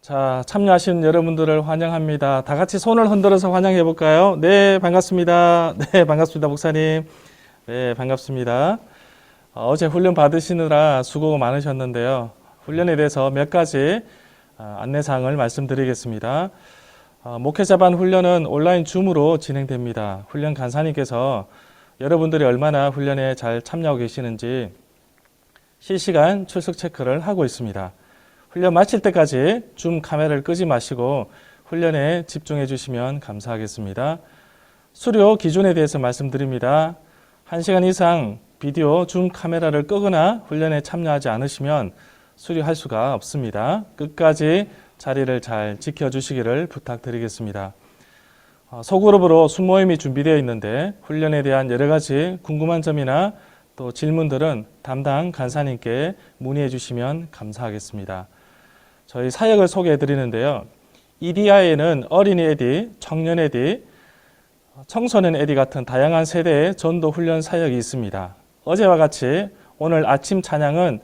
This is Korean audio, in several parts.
자, 참여하신 여러분들을 환영합니다. 다 같이 손을 흔들어서 환영해 볼까요? 네, 반갑습니다. 네, 반갑습니다, 목사님. 네, 반갑습니다. 어제 훈련 받으시느라 수고가 많으셨는데요. 훈련에 대해서 몇 가지 안내사항을 말씀드리겠습니다. 목회자반 훈련은 온라인 줌으로 진행됩니다. 훈련 간사님께서 여러분들이 얼마나 훈련에 잘 참여하고 계시는지 실시간 출석 체크를 하고 있습니다. 훈련 마칠 때까지 줌 카메라를 끄지 마시고 훈련에 집중해 주시면 감사하겠습니다. 수료 기준에 대해서 말씀드립니다. 1시간 이상 비디오 줌 카메라를 끄거나 훈련에 참여하지 않으시면 수료할 수가 없습니다. 끝까지 자리를 잘 지켜주시기를 부탁드리겠습니다. 소그룹으로 순모임이 준비되어 있는데 훈련에 대한 여러 가지 궁금한 점이나 또 질문들은 담당 간사님께 문의해 주시면 감사하겠습니다. 저희 사역을 소개해 드리는데요. EDI에는 어린이 에디, 청년 에디, 청소년 에디 같은 다양한 세대의 전도 훈련 사역이 있습니다. 어제와 같이 오늘 아침 찬양은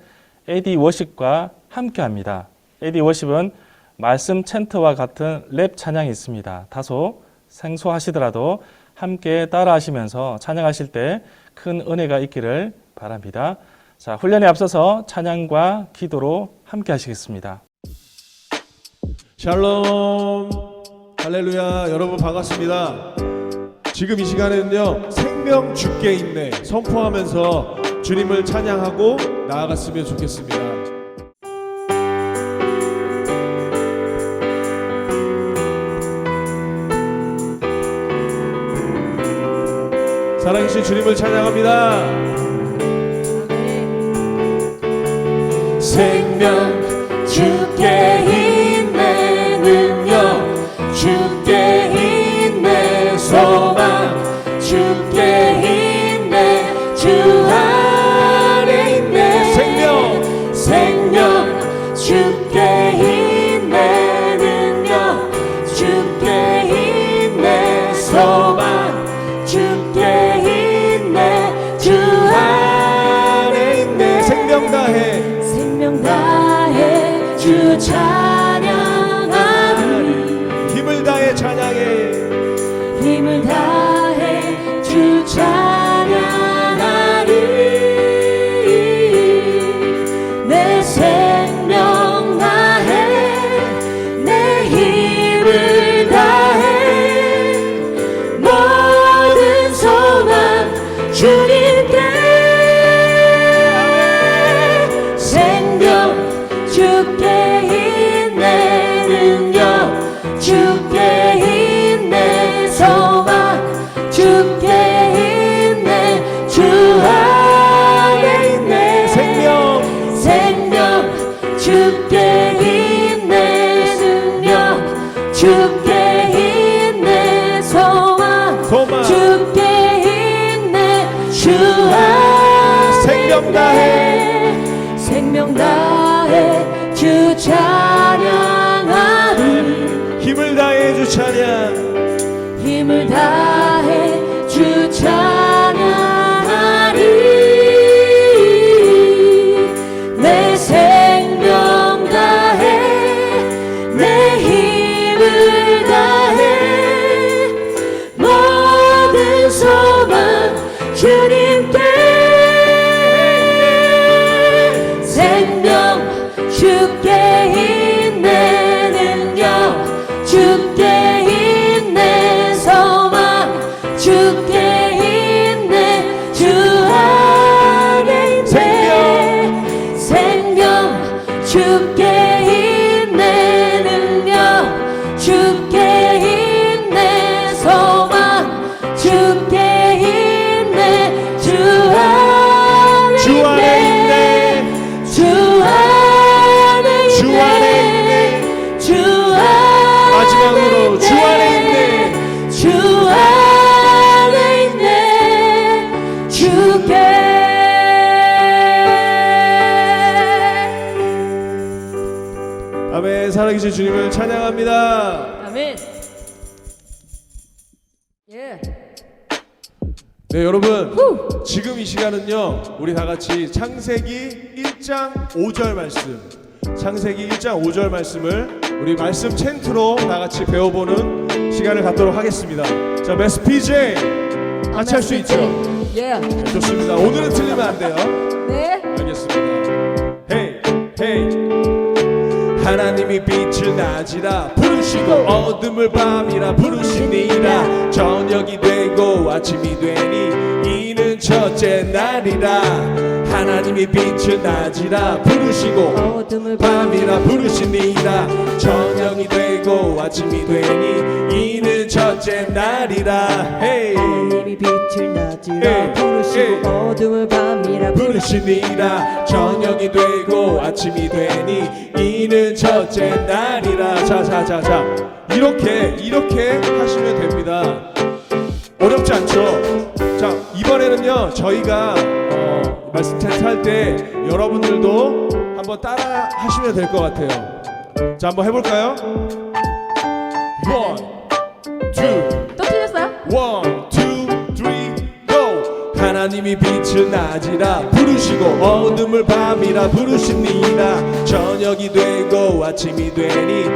에디 워십과 함께 합니다. 에디 워십은 말씀 챈트와 같은 랩 찬양이 있습니다. 다소 생소하시더라도 함께 따라 하시면서 찬양하실 때 큰 은혜가 있기를 바랍니다. 자, 훈련에 앞서서 찬양과 기도로 함께 하시겠습니다. 샬롬 할렐루야. 여러분 반갑습니다. 지금 이 시간에는요, 생명 주께 있네 선포하면서 주님을 찬양하고 나아갔으면 좋겠습니다. 사랑하신 주님을 찬양합니다. 생명 주께 있네, 능력 주께 있네, 소망 주께 있네, 주 안에 있네. 생명 주께 있네, 능력 주께 있네, 소망 주께 있네, 주 안에 있네. 생명 다해 주 찬양하리. 힘을 다해 찬양해. 힘을 다해 주 찬양하리. 내 생명 다해 내 힘을 다해 모든 소망 주님께. 주께 있네, 능력 주께 있네, 소망 주께 있네, 주 안에 있네. 생명 주께 있네, 능력 주께 있네, 소망 주께 있네, 주 안에. 생명 다해 주 찬양하리. 힘을 다해 주 찬양. 힘을 다해 주 찬양하리. 내 생명 다해 내 힘을 다해 모든 소망 주님께. 주께 있네, 능력 주께 있네, 소망 주께 있네, 주 안에 있네. 생명 주께 있네, 능력 주께 있네, 소망 주께 있네, 주 안에 있네. 주 마지막으로 주 안에 있네. 주 안에 있네. 주께. 아멘. 살아계신 주님을 찬양합니다. 아멘. 예. 네, 여러분 지금 이 시간은요, 우리 다 같이 창세기 1장 5절 말씀, 창세기 1장 5절 말씀을 우리 말씀 챈트로 다 같이 배워보는 시간을 갖도록 하겠습니다. 자, 메스 PJ 같이 할 수 있죠? 예. 네, 좋습니다. 오늘은 틀리면 안 돼요. 네. 알겠습니다. 헤이 헤이 하나님이 빛을 낮이라 부르시고 어둠을 밤이라 부르시니라 저녁이 되고 아침이 되니 이는 첫째 날이라 하나님이 빛을 낮이라 부르시고 어둠을 밤이라 부르시니라 저녁이 되고 아침이 되니 이는 첫째 날이라 헤이 하나님이 빛을 낮이라 예, 부르시고 예. 어둠을 밤이라 부르시니라 저녁이 되고 아침이 되니 이는 첫째 날이라 자자자자 이렇게 하시면 됩니다. 어렵지 않죠? 자 이번에는요 저희가 말씀 챈트 할 때 여러분들도 한번 따라 하시면 될 것 같아요. 자 한번 해볼까요? One, two, 또 틀렸어요? one, two, three, go. 하나님이 빛을 낮이라 부르시고 어둠을 밤이라 부르시니라 저녁이 되고 아침이 되니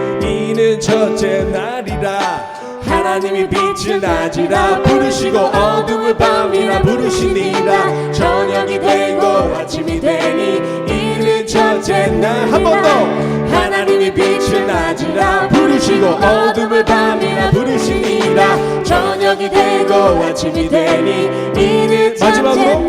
이는 첫째 날이라 하나님이 빛을 낮이라 부르시고 어둠을 밤이라 부르시니라 저녁이 되고 아침이 되니 이는 첫째 날 한 번 더 하나님이 빛을 낮이라 부르시고 어둠을 밤이라 부르시니라 저녁이 되고 아침이 되니 이는 마지막으로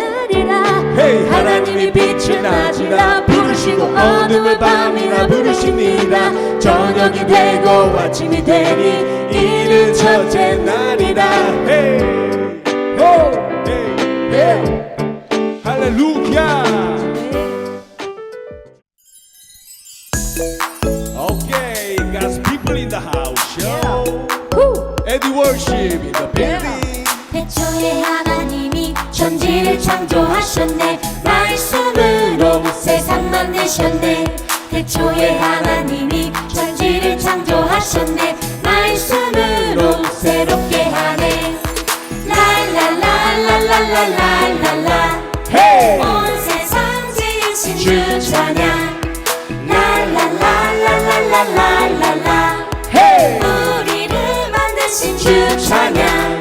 헤이 하나님이 빛을 낮이라 부르시고 어둠을 밤이라 부르시니라 저녁이 되고 아침이 되니 이는 첫째 날이라 헤이 헤이 헤이 할렐루야 Okay, God's people in the house, yo. Eddie worship in the building. 태초에 하나님이 천지를 창조하셨네 말씀으로 세상 만드셨네 태초에 하나님이 천지를 창조하셨네 말씀으로 새롭게 하네 랄랄랄랄랄랄랄랄라 Hey! 온 세상 지으신 주 찬양 랄랄랄랄랄랄랄라 Hey! 우리를 만드신 주 찬양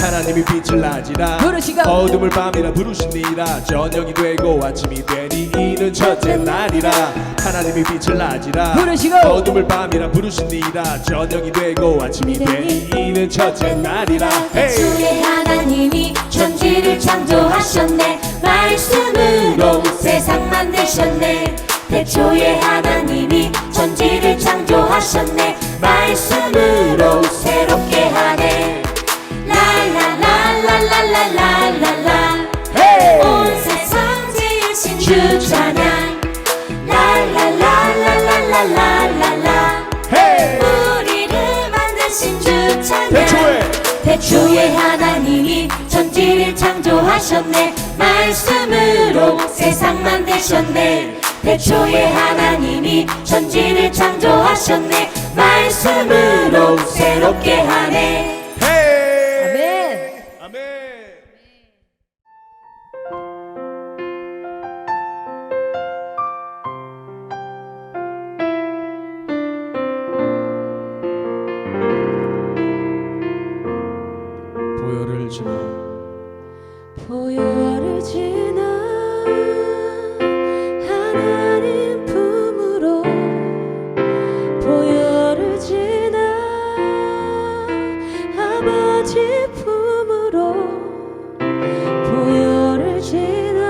하나님이 빛을 낮이라 부르시고 어둠을 밤이라 부르시니라 저녁이 되고 아침이 되니 이는 첫째 날이라 하나님이 빛을 낮이라 부르시고 어둠을 밤이라 부르시니라 저녁이 되고 아침이 되니 이는 첫째 날이라 태초에 하나님이 천지를 창조하셨네 말씀으로 세상 만드셨네 태초에 하나님이 천지를 창조하셨네 말씀으로 새롭게 하네 랄랄랄랄랄랄랄라 온 세상 지으신 주 찬양 랄랄랄랄랄랄라 우리를 만드신 주 찬양 태초에 하나님이 천지를 창조하셨네 말씀으로 세상 만드셨네 태초에 하나님이 천지를 창조하셨네 말씀으로 새롭게 하네 아멘. 아멘. 보혈을 지나 보혈을 지나 하나님 품으로 보혈을 지나 아버지 품으로 보혈을 지나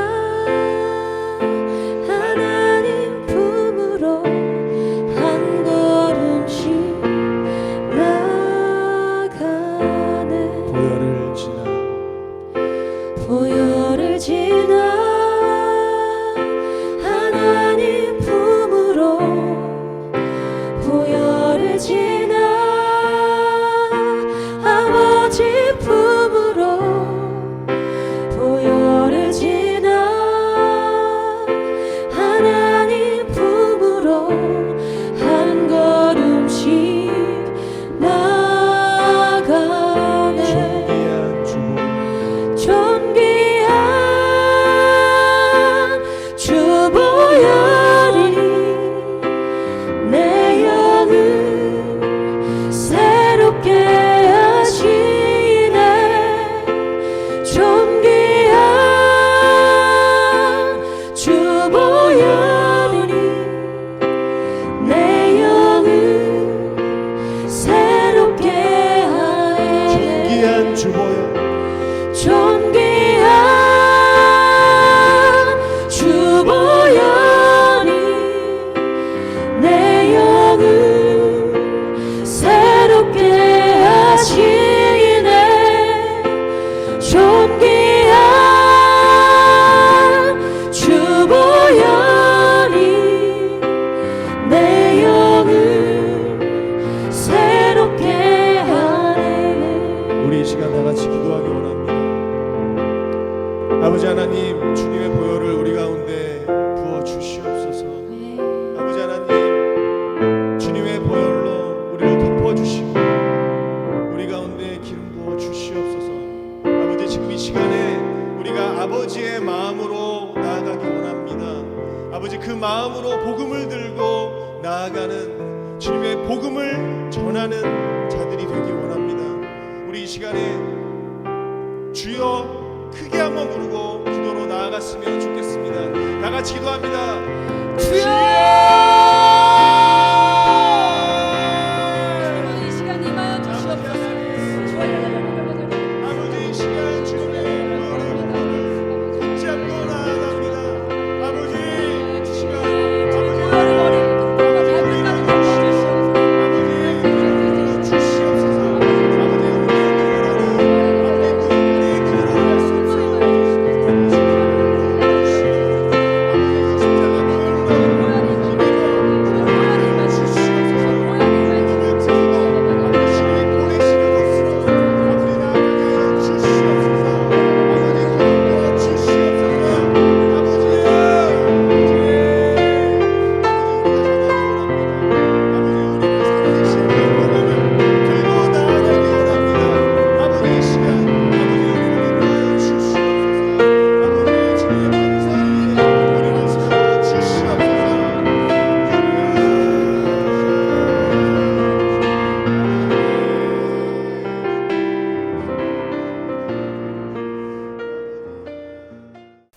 하나님 품으로 한 걸음씩 나가네 보혈을 지나 보혈을 지나 하나님 품으로 보혈을 지나 아버지 품으로 보혈을 지나 하나님 품으로 한 걸음씩 나가네 존귀한 주보 존귀한 아버지 하나님, 주님의 보혈을 우리 가운데 부어 주시옵소서. 아버지 하나님, 주님의 보혈로 우리를 덮어 주시고 우리 가운데 기름 부어 주시옵소서. 아버지, 지금 이 시간에 우리가 아버지의 마음으로 나아가기 원합니다. 아버지, 그 마음으로 복음을 들고 나아가는 주님의 복음을 전하는 자들이 되기 원합니다. 우리 이 시간에 주여 크게 한번 부르고 기도로 나아갔으면 좋겠습니다. 다 같이 기도합니다. 주여! 이 시간 임하여 주시옵소서. 아버지, 이 시간 주님의 보혈을 붙잡고 나아갑니다. 아버지, 이 시간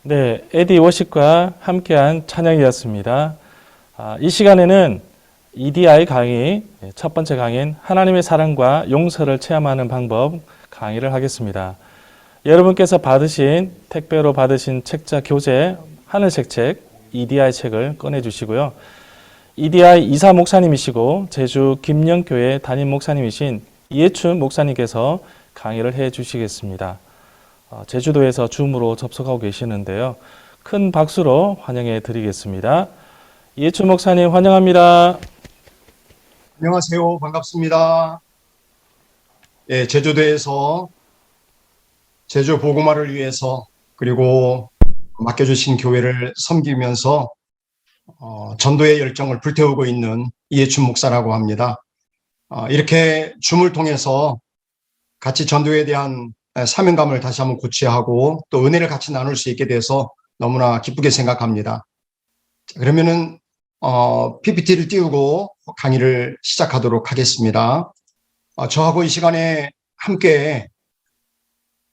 네, 에디 워십과 함께한 찬양이었습니다. 이 시간에는 EDI 강의, 첫 번째 강의인 하나님의 사랑과 용서를 체험하는 방법 강의를 하겠습니다. 여러분께서 받으신, 택배로 받으신 책자 교재, 하늘색 책, EDI 책을 꺼내주시고요. EDI 이사 목사님이시고 제주 김영교회 담임 목사님이신 이해춘 목사님께서 강의를 해 주시겠습니다. 제주도에서 줌으로 접속하고 계시는데요. 큰 박수로 환영해 드리겠습니다. 이해춘 목사님 환영합니다. 안녕하세요. 반갑습니다. 예, 제주도에서 제주 복음화를 위해서 그리고 맡겨주신 교회를 섬기면서 전도의 열정을 불태우고 있는 이해춘 목사라고 합니다. 이렇게 줌을 통해서 같이 전도에 대한 사명감을 다시 한번 고취하고 또 은혜를 같이 나눌 수 있게 돼서 너무나 기쁘게 생각합니다. 그러면은 PPT를 띄우고 강의를 시작하도록 하겠습니다. 저하고 이 시간에 함께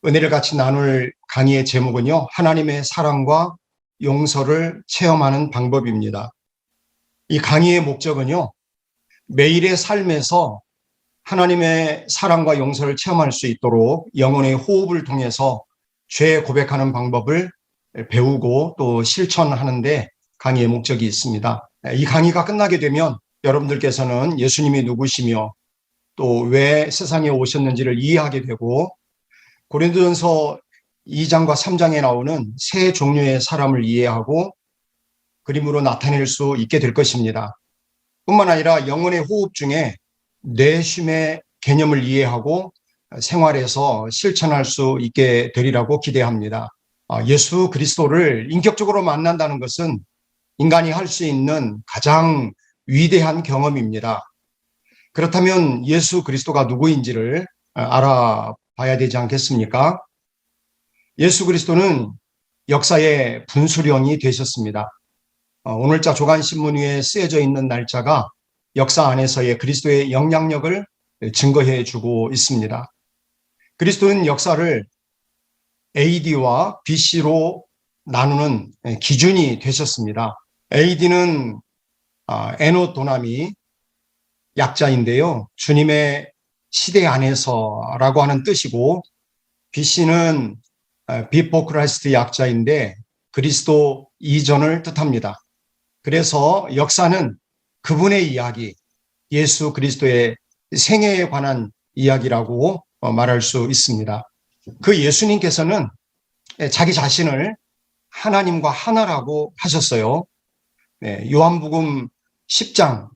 은혜를 같이 나눌 강의의 제목은요, 하나님의 사랑과 용서를 체험하는 방법입니다. 이 강의의 목적은요, 매일의 삶에서 하나님의 사랑과 용서를 체험할 수 있도록 영혼의 호흡을 통해서 죄 고백하는 방법을 배우고 또 실천하는데 강의의 목적이 있습니다. 이 강의가 끝나게 되면 여러분들께서는 예수님이 누구시며 또 왜 세상에 오셨는지를 이해하게 되고 고린도전서 2장과 3장에 나오는 세 종류의 사람을 이해하고 그림으로 나타낼 수 있게 될 것입니다. 뿐만 아니라 영혼의 호흡 중에 뇌쉼의 개념을 이해하고 생활에서 실천할 수 있게 되리라고 기대합니다. 예수 그리스도를 인격적으로 만난다는 것은 인간이 할 수 있는 가장 위대한 경험입니다. 그렇다면 예수 그리스도가 누구인지를 알아봐야 되지 않겠습니까? 예수 그리스도는 역사의 분수령이 되셨습니다. 오늘자 조간신문 위에 쓰여져 있는 날짜가 역사 안에서의 그리스도의 영향력을 증거해 주고 있습니다. 그리스도는 역사를 AD와 BC로 나누는 기준이 되셨습니다. AD는 에노 도나미 약자인데요. 주님의 시대 안에서라고 하는 뜻이고 BC는 비포 크라이스트 약자인데 그리스도 이전을 뜻합니다. 그래서 역사는 그분의 이야기, 예수 그리스도의 생애에 관한 이야기라고 말할 수 있습니다. 그 예수님께서는 자기 자신을 하나님과 하나라고 하셨어요. 요한복음 10장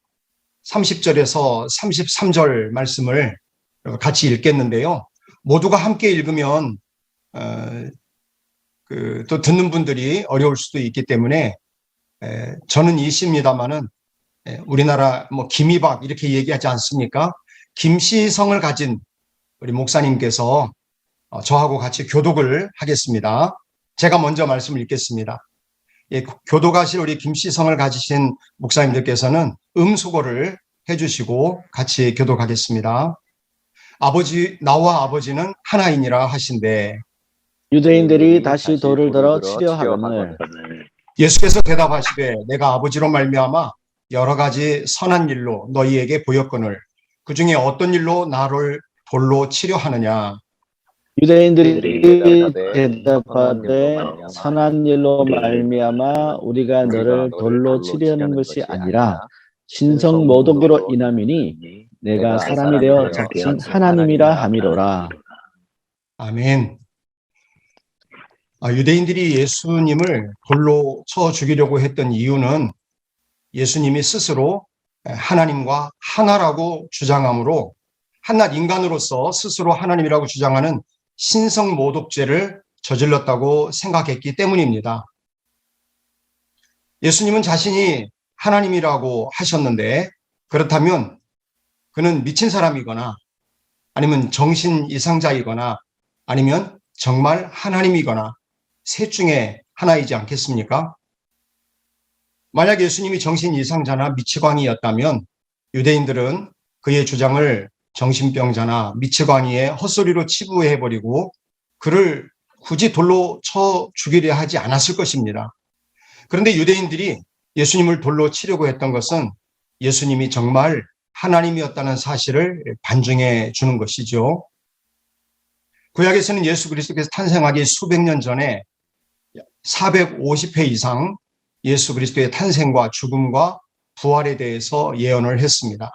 30절에서 33절 말씀을 같이 읽겠는데요. 모두가 함께 읽으면 또 듣는 분들이 어려울 수도 있기 때문에 저는 이씨입니다마는 우리나라 뭐 김이박 이렇게 얘기하지 않습니까? 김씨성을 가진 우리 목사님께서 저하고 같이 교독을 하겠습니다. 제가 먼저 말씀을 읽겠습니다. 교독하실 우리 김씨성을 가지신 목사님들께서는 음수고를 해주시고 같이 교독하겠습니다. 나와 아버지는 하나이니라 하신대 유대인들이 다시 돌을 들어 치려 하거늘 예수께서 대답하시되 내가 아버지로 말미암아 여러 가지 선한 일로 너희에게 보였거늘 그 중에 어떤 일로 나를 돌로 치려 하느냐. 유대인들이 대답하되 선한 일로 말미암아 우리가 너를 돌로 치려는 것이 아니라 신성 모독으로 인함이니 내가 사람이 되어 자칭 하나님이라 함이로라. 아멘. 유대인들이 예수님을 돌로 쳐 죽이려고 했던 이유는 예수님이 스스로 하나님과 하나라고 주장하므로 한낱 인간으로서 스스로 하나님이라고 주장하는 신성 모독죄를 저질렀다고 생각했기 때문입니다. 예수님은 자신이 하나님이라고 하셨는데 그렇다면 그는 미친 사람이거나 아니면 정신 이상자이거나 아니면 정말 하나님이거나 셋 중에 하나이지 않겠습니까? 만약 예수님이 정신 이상자나 미치광이였다면 유대인들은 그의 주장을 정신병자나 미치광이의 헛소리로 치부해버리고 그를 굳이 돌로 쳐 죽이려 하지 않았을 것입니다. 그런데 유대인들이 예수님을 돌로 치려고 했던 것은 예수님이 정말 하나님이었다는 사실을 반증해 주는 것이죠. 구약에서는 예수 그리스도께서 탄생하기 수백 년 전에 450회 이상 예수 그리스도의 탄생과 죽음과 부활에 대해서 예언을 했습니다.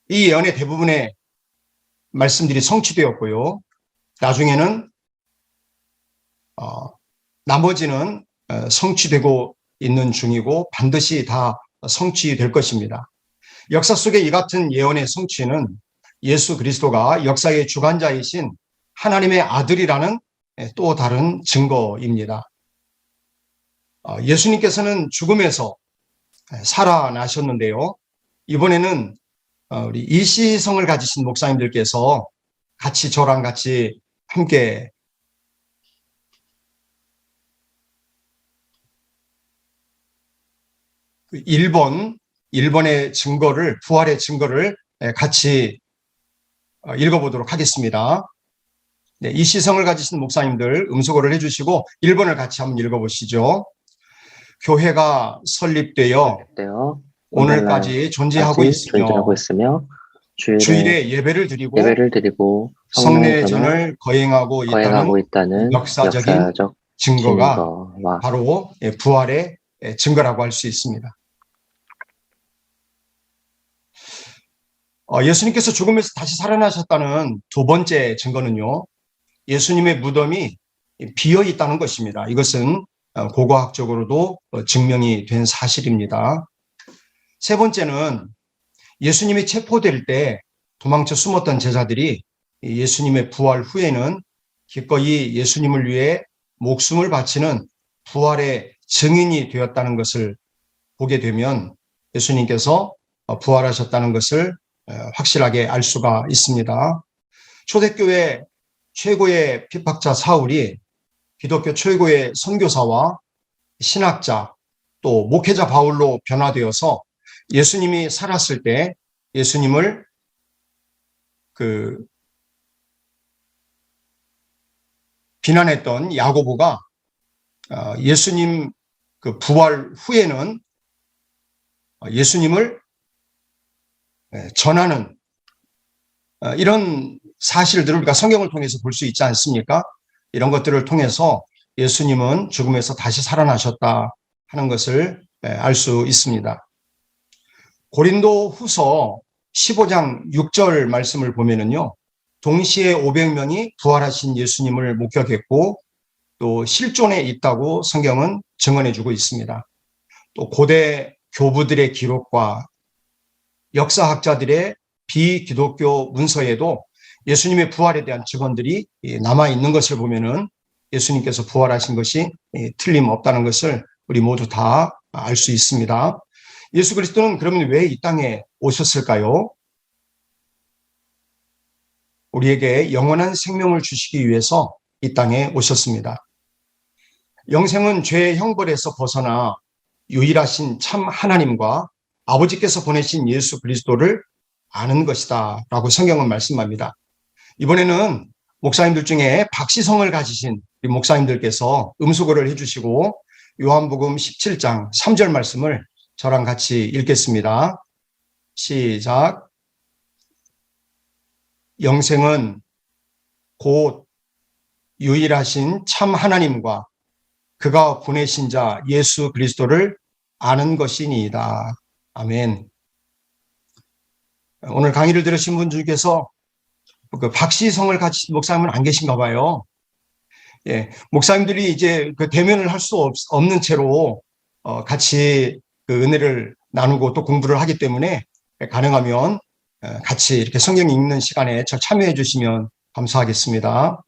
이 예언의 대부분의 말씀들이 성취되었고요. 나중에는 나머지는 성취되고 있는 중이고 반드시 다 성취될 것입니다. 역사 속에 이 같은 예언의 성취는 예수 그리스도가 역사의 주관자이신 하나님의 아들이라는 또 다른 증거입니다. 예수님께서는 죽음에서 살아나셨는데요. 이번에는 우리 이시성을 가지신 목사님들께서 같이 저랑 같이 함께 일본의 증거를, 부활의 증거를 같이 읽어보도록 하겠습니다. 네, 이시성을 가지신 목사님들 음소거를 해주시고 1번을 같이 한번 읽어보시죠. 교회가 설립되어 오늘까지 존재하고 있으며 주일에 예배를 드리고 성례전을 거행하고 있다는 역사적인 증거가 바로 부활의 증거라고 할 수 있습니다. 예수님께서 죽음에서 다시 살아나셨다는 두 번째 증거는요, 예수님의 무덤이 비어 있다는 것입니다. 이것은 고고학적으로도 증명이 된 사실입니다. 세 번째는 예수님이 체포될 때 도망쳐 숨었던 제자들이 예수님의 부활 후에는 기꺼이 예수님을 위해 목숨을 바치는 부활의 증인이 되었다는 것을 보게 되면 예수님께서 부활하셨다는 것을 확실하게 알 수가 있습니다. 초대교회 최고의 핍박자 사울이 기독교 최고의 선교사와 신학자 또 목회자 바울로 변화되어서 예수님이 살았을 때 예수님을 비난했던 야고보가 예수님 부활 후에는 예수님을 전하는 이런 사실들을 우리가 성경을 통해서 볼 수 있지 않습니까? 이런 것들을 통해서 예수님은 죽음에서 다시 살아나셨다 하는 것을 알 수 있습니다. 고린도 후서 15장 6절 말씀을 보면은요, 동시에 500명이 부활하신 예수님을 목격했고 또 실존에 있다고 성경은 증언해 주고 있습니다. 또 고대 교부들의 기록과 역사학자들의 비기독교 문서에도 예수님의 부활에 대한 증언들이 남아 있는 것을 보면은 예수님께서 부활하신 것이 틀림없다는 것을 우리 모두 다 알 수 있습니다. 예수 그리스도는 그러면 왜 이 땅에 오셨을까요? 우리에게 영원한 생명을 주시기 위해서 이 땅에 오셨습니다. 영생은 죄의 형벌에서 벗어나 유일하신 참 하나님과 아버지께서 보내신 예수 그리스도를 아는 것이다 라고 성경은 말씀합니다. 이번에는 목사님들 중에 박시성을 가지신 우리 목사님들께서 음수거를 해주시고 요한복음 17장 3절 말씀을 저랑 같이 읽겠습니다. 시작. 영생은 곧 유일하신 참 하나님과 그가 보내신 자 예수 그리스도를 아는 것이니이다. 아멘. 오늘 강의를 들으신 분 중에서 그 박시성을 가지신 목사님은 안 계신가 봐요. 예, 목사님들이 이제 그 대면을 할 수 없는 채로 같이 그 은혜를 나누고 또 공부를 하기 때문에 가능하면 같이 이렇게 성경 읽는 시간에 저 참여해 주시면 감사하겠습니다.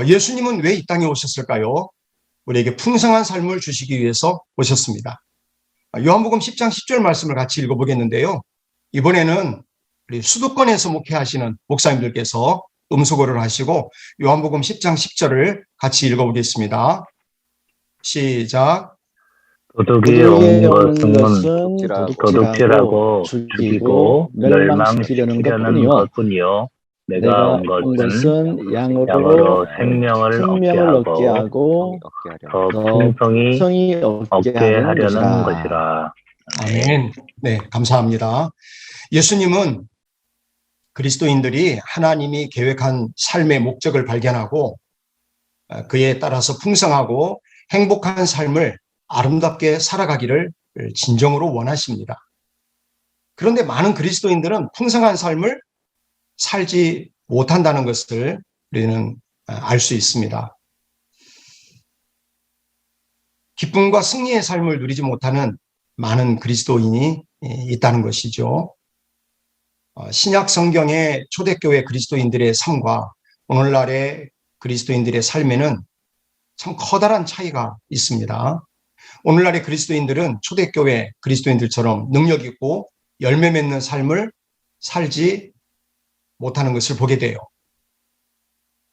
예수님은 왜 이 땅에 오셨을까요? 우리에게 풍성한 삶을 주시기 위해서 오셨습니다. 요한복음 10장 10절 말씀을 같이 읽어보겠는데요. 이번에는 우리 수도권에서 목회하시는 목사님들께서 음소거를 하시고 요한복음 10장 10절을 같이 읽어보겠습니다. 시작. 도둑이 온 것은 도둑질하고 죽이고 멸망시키려는 것뿐이요. 내가 온 것은 양으로 생명을 얻게 하고 더 풍성히 얻게 하려는 것이라. 아멘. 네, 감사합니다. 예수님은 그리스도인들이 하나님이 계획한 삶의 목적을 발견하고 그에 따라서 풍성하고 행복한 삶을 아름답게 살아가기를 진정으로 원하십니다. 그런데 많은 그리스도인들은 풍성한 삶을 살지 못한다는 것을 우리는 알 수 있습니다. 기쁨과 승리의 삶을 누리지 못하는 많은 그리스도인이 있다는 것이죠. 신약 성경의 초대교회 그리스도인들의 삶과 오늘날의 그리스도인들의 삶에는 참 커다란 차이가 있습니다. 오늘날의 그리스도인들은 초대교회 그리스도인들처럼 능력 있고 열매 맺는 삶을 살지 못하는 것을 보게 돼요.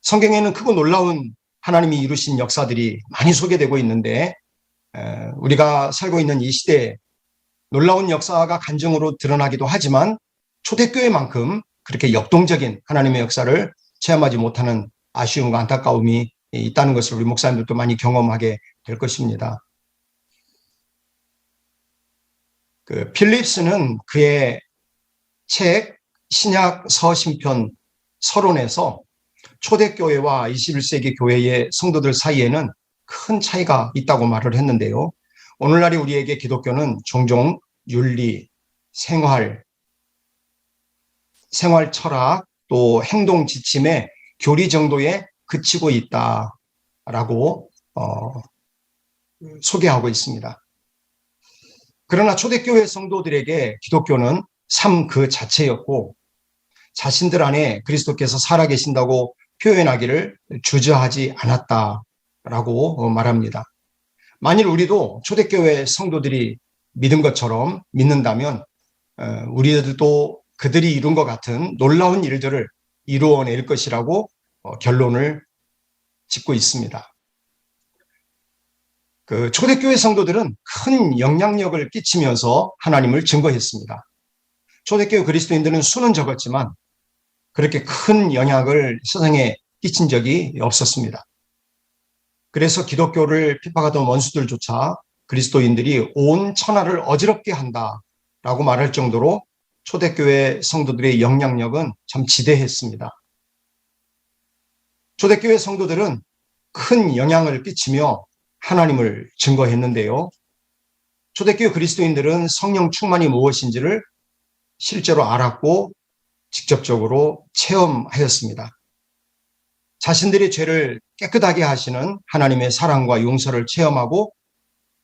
성경에는 크고 놀라운 하나님이 이루신 역사들이 많이 소개되고 있는데 우리가 살고 있는 이 시대에 놀라운 역사가 간증으로 드러나기도 하지만 초대교회만큼 그렇게 역동적인 하나님의 역사를 체험하지 못하는 아쉬움과 안타까움이 있다는 것을 우리 목사님들도 많이 경험하게 될 것입니다. 그 필립스는 그의 책 신약 서신편 서론에서 초대교회와 21세기 교회의 성도들 사이에는 큰 차이가 있다고 말을 했는데요. 오늘날의 우리에게 기독교는 종종 윤리, 생활 철학, 또 행동 지침의 교리 정도에 그치고 있다라고 소개하고 있습니다. 그러나 초대교회 성도들에게 기독교는 삶 그 자체였고 자신들 안에 그리스도께서 살아계신다고 표현하기를 주저하지 않았다라고 말합니다. 만일 우리도 초대교회 성도들이 믿은 것처럼 믿는다면 우리들도 그들이 이룬 것 같은 놀라운 일들을 이루어낼 것이라고 결론을 짓고 있습니다. 그 초대교회 성도들은 큰 영향력을 끼치면서 하나님을 증거했습니다. 초대교회 그리스도인들은 수는 적었지만 그렇게 큰 영향을 세상에 끼친 적이 없었습니다. 그래서 기독교를 핍박하던 원수들조차 그리스도인들이 온 천하를 어지럽게 한다라고 말할 정도로 초대교회 성도들의 영향력은 참 지대했습니다. 초대교회 성도들은 큰 영향을 끼치며 하나님을 증거했는데요. 초대교회 그리스도인들은 성령 충만이 무엇인지를 실제로 알았고 직접적으로 체험하였습니다. 자신들의 죄를 깨끗하게 하시는 하나님의 사랑과 용서를 체험하고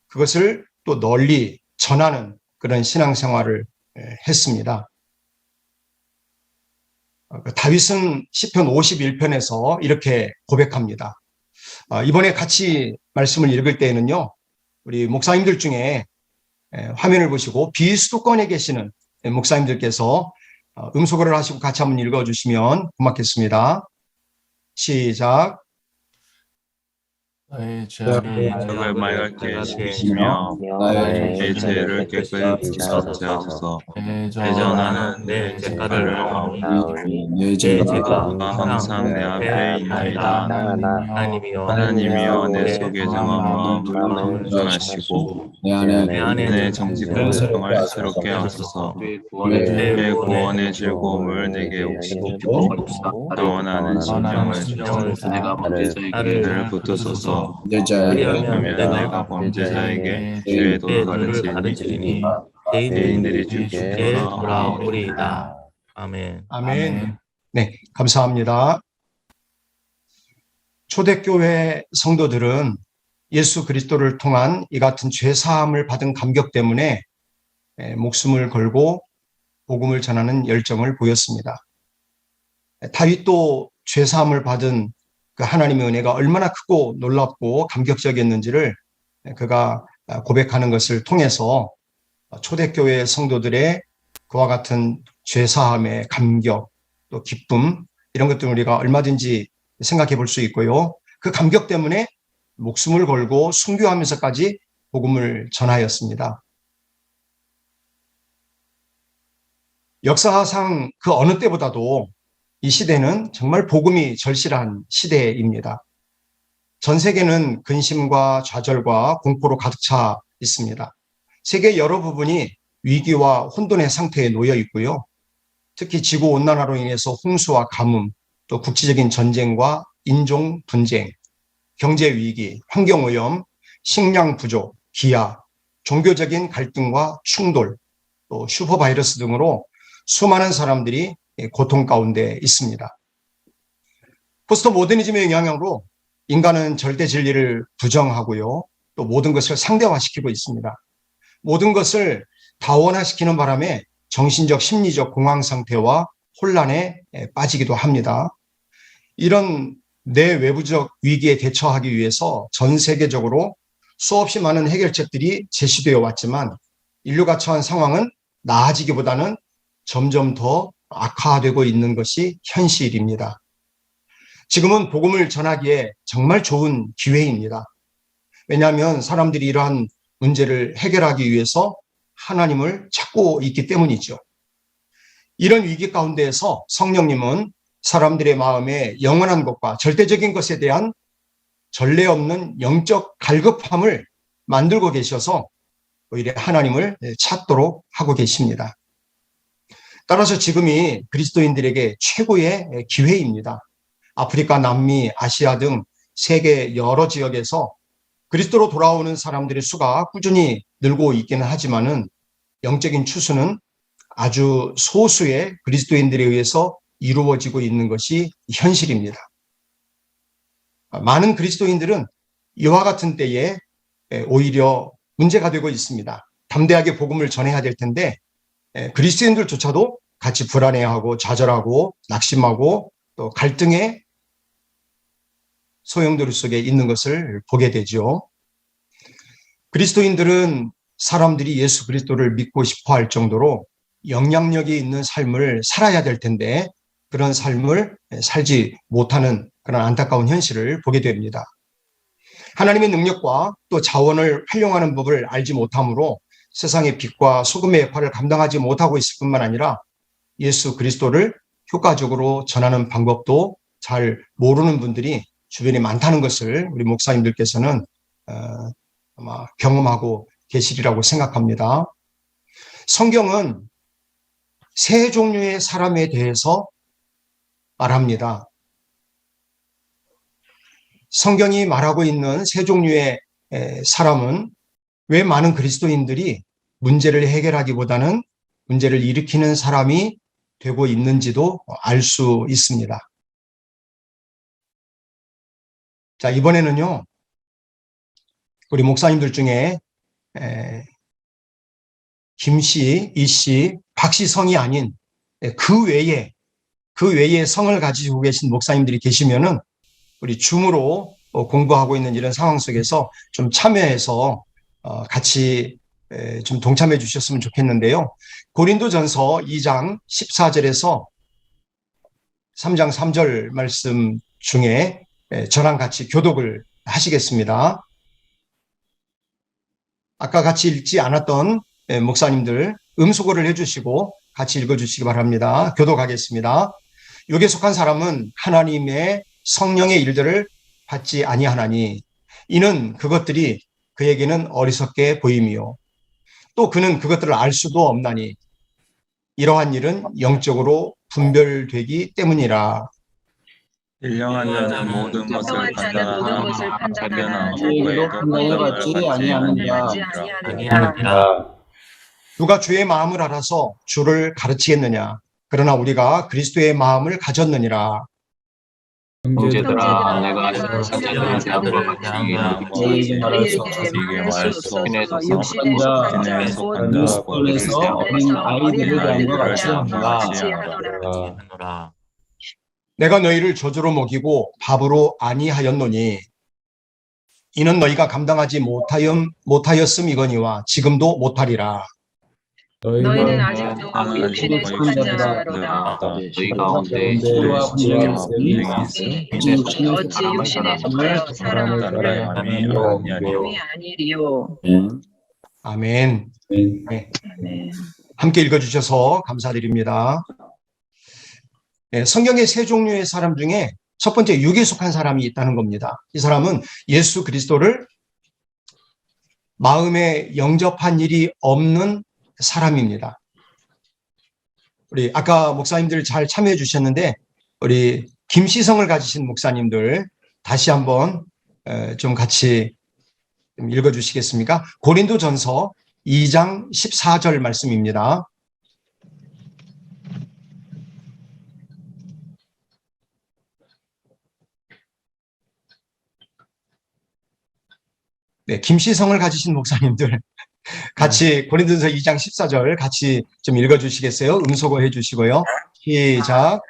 그것을 또 널리 전하는 그런 신앙생활을 했습니다. 다윗은 시편 51편에서 이렇게 고백합니다. 이번에 같이 말씀을 읽을 때에는요, 우리 목사님들 중에 화면을 보시고 비수도권에 계시는 목사님들께서 음소거를 하시고 같이 한번 읽어주시면 고맙겠습니다. 시작. 나의 죄악을 적을 맑게 해주시며 내 죄를 깨끗이 씻어주소서. 대전하는 내 죄가를 아오니 내 죄가 항상 내 앞에 있나이다. 하나님이여 내 속에 정한 마음을 구원하시고 내 안에 정직을 평화스럽게 하소서. 내 구원의 즐거움을 내게 옥시키고 원하는 심정을 나를 붙드소서. 그리하면 내가 범죄자에게 죄의 도를 가르치리니 대인들이 주께 돌아오리이다. 아멘. 아멘. 네, 감사합니다. 초대교회 성도들은 예수 그리스도를 통한 이 같은 죄 사함을 받은 감격 때문에 목숨을 걸고 복음을 전하는 열정을 보였습니다. 다윗도 죄 사함을 받은 그 하나님의 은혜가 얼마나 크고 놀랍고 감격적이었는지를 그가 고백하는 것을 통해서 초대교회 성도들의 그와 같은 죄사함의 감격, 또 기쁨, 이런 것들을 우리가 얼마든지 생각해 볼 수 있고요. 그 감격 때문에 목숨을 걸고 순교하면서까지 복음을 전하였습니다. 역사상 그 어느 때보다도 이 시대는 정말 복음이 절실한 시대입니다. 전 세계는 근심과 좌절과 공포로 가득 차 있습니다. 세계 여러 부분이 위기와 혼돈의 상태에 놓여 있고요. 특히 지구온난화로 인해서 홍수와 가뭄, 또 국지적인 전쟁과 인종 분쟁, 경제 위기, 환경오염, 식량 부족, 기아, 종교적인 갈등과 충돌, 또 슈퍼바이러스 등으로 수많은 사람들이 고통 가운데 있습니다. 포스트 모더니즘의 영향으로 인간은 절대 진리를 부정하고요. 또 모든 것을 상대화시키고 있습니다. 모든 것을 다원화시키는 바람에 정신적, 심리적 공황 상태와 혼란에 빠지기도 합니다. 이런 내외부적 위기에 대처하기 위해서 전 세계적으로 수없이 많은 해결책들이 제시되어 왔지만 인류가 처한 상황은 나아지기보다는 점점 더 악화되고 있는 것이 현실입니다. 지금은 복음을 전하기에 정말 좋은 기회입니다. 왜냐하면 사람들이 이러한 문제를 해결하기 위해서 하나님을 찾고 있기 때문이죠. 이런 위기 가운데에서 성령님은 사람들의 마음에 영원한 것과 절대적인 것에 대한 전례 없는 영적 갈급함을 만들고 계셔서 오히려 하나님을 찾도록 하고 계십니다. 따라서 지금이 그리스도인들에게 최고의 기회입니다. 아프리카, 남미, 아시아 등 세계 여러 지역에서 그리스도로 돌아오는 사람들의 수가 꾸준히 늘고 있기는 하지만은 영적인 추수는 아주 소수의 그리스도인들에 의해서 이루어지고 있는 것이 현실입니다. 많은 그리스도인들은 이와 같은 때에 오히려 문제가 되고 있습니다. 담대하게 복음을 전해야 될 텐데 그리스도인들조차도 같이 불안해하고 좌절하고 낙심하고 또 갈등의 소용돌이 속에 있는 것을 보게 되죠. 그리스도인들은 사람들이 예수 그리스도를 믿고 싶어 할 정도로 영향력이 있는 삶을 살아야 될 텐데 그런 삶을 살지 못하는 그런 안타까운 현실을 보게 됩니다. 하나님의 능력과 또 자원을 활용하는 법을 알지 못함으로 세상의 빛과 소금의 역할을 감당하지 못하고 있을 뿐만 아니라 예수 그리스도를 효과적으로 전하는 방법도 잘 모르는 분들이 주변에 많다는 것을 우리 목사님들께서는 아마 경험하고 계시리라고 생각합니다. 성경은 세 종류의 사람에 대해서 말합니다. 성경이 말하고 있는 세 종류의 사람은 왜 많은 그리스도인들이 문제를 해결하기보다는 문제를 일으키는 사람이 되고 있는지도 알 수 있습니다. 자, 이번에는요, 우리 목사님들 중에 김씨, 이씨, 박씨 성이 아닌 그 외에 그 외에 성을 가지고 계신 목사님들이 계시면은 우리 줌으로 공부하고 있는 이런 상황 속에서 좀 참여해서 같이 좀 동참해 주셨으면 좋겠는데요. 고린도전서 2장 14절에서 3장 3절 말씀 중에 저랑 같이 교독을 하시겠습니다. 아까 같이 읽지 않았던 목사님들 음소거를 해주시고 같이 읽어주시기 바랍니다. 교독하겠습니다. 육에 속한 사람은 하나님의 성령의 일들을 받지 아니하나니 이는 그것들이 그에게는 어리석게 보임이요 또 그는 그것들을 알 수도 없나니 이러한 일은 영적으로 분별되기 때문이라. 일령한 자는 모든 것을 판단하나 발견하고 자기로 판단을 받지 아니하느니라. 누가 주의 마음을 알아서 주를 가르치겠느냐? 그러나 우리가 그리스도의 마음을 가졌느니라. 형제들아, 내가 사자들을 대한 것 같이 너희에게 말할 수 없어. 육신에 속한 자, 그리스도에서 어린 아이들을 대한 것 같이 하노라. 내가 너희를 저주로 먹이고 밥으로 아니하였노니 이는 너희가 감당하지 못하였음이거니와 지금도 못하리라. 너희는 아직도 육신에 속한 자로다. 너희 가운데 치료와 분쟁이 있으니 어찌 육신에 속하여 사랑하느냐 함이 아니리요. 아멘. 네. 함께 읽어주셔서 감사드립니다. 네, 성경의 세 종류의 사람 중에 첫 번째 육에 속한 사람이 있다는 겁니다. 이 사람은 예수 그리스도를 마음에 영접한 일이 없는 사람입니다. 우리 아까 목사님들 잘 참여해 주셨는데 우리 김시성을 가지신 목사님들 다시 한번 좀 같이 읽어 주시겠습니까? 고린도전서 2장 14절 말씀입니다. 네, 김시성을 가지신 목사님들 같이 고린도전서 2장 14절 같이 좀 읽어주시겠어요? 음소거 해주시고요. 시작.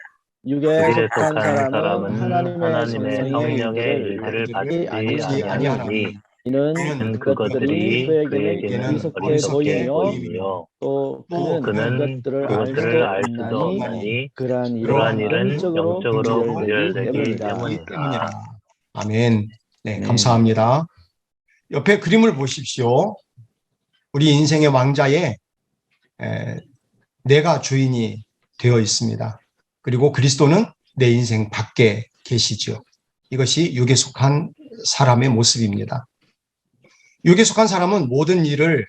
육에 속한 사람은 사람은 하나님의 성령의 일들을 받지 아니하나니 이는 그것들이 그에게는 어리석게 보이며 또 그는 그것들을 알 수도 없나니 그러한 일은 영적으로 분별되기 때문이라. 아멘. 네, 감사합니다. 옆에 그림을 보십시오. 우리 인생의 왕자에 내가 주인이 되어 있습니다. 그리고 그리스도는 내 인생 밖에 계시죠. 이것이 육에 속한 사람의 모습입니다. 육에 속한 사람은 모든 일을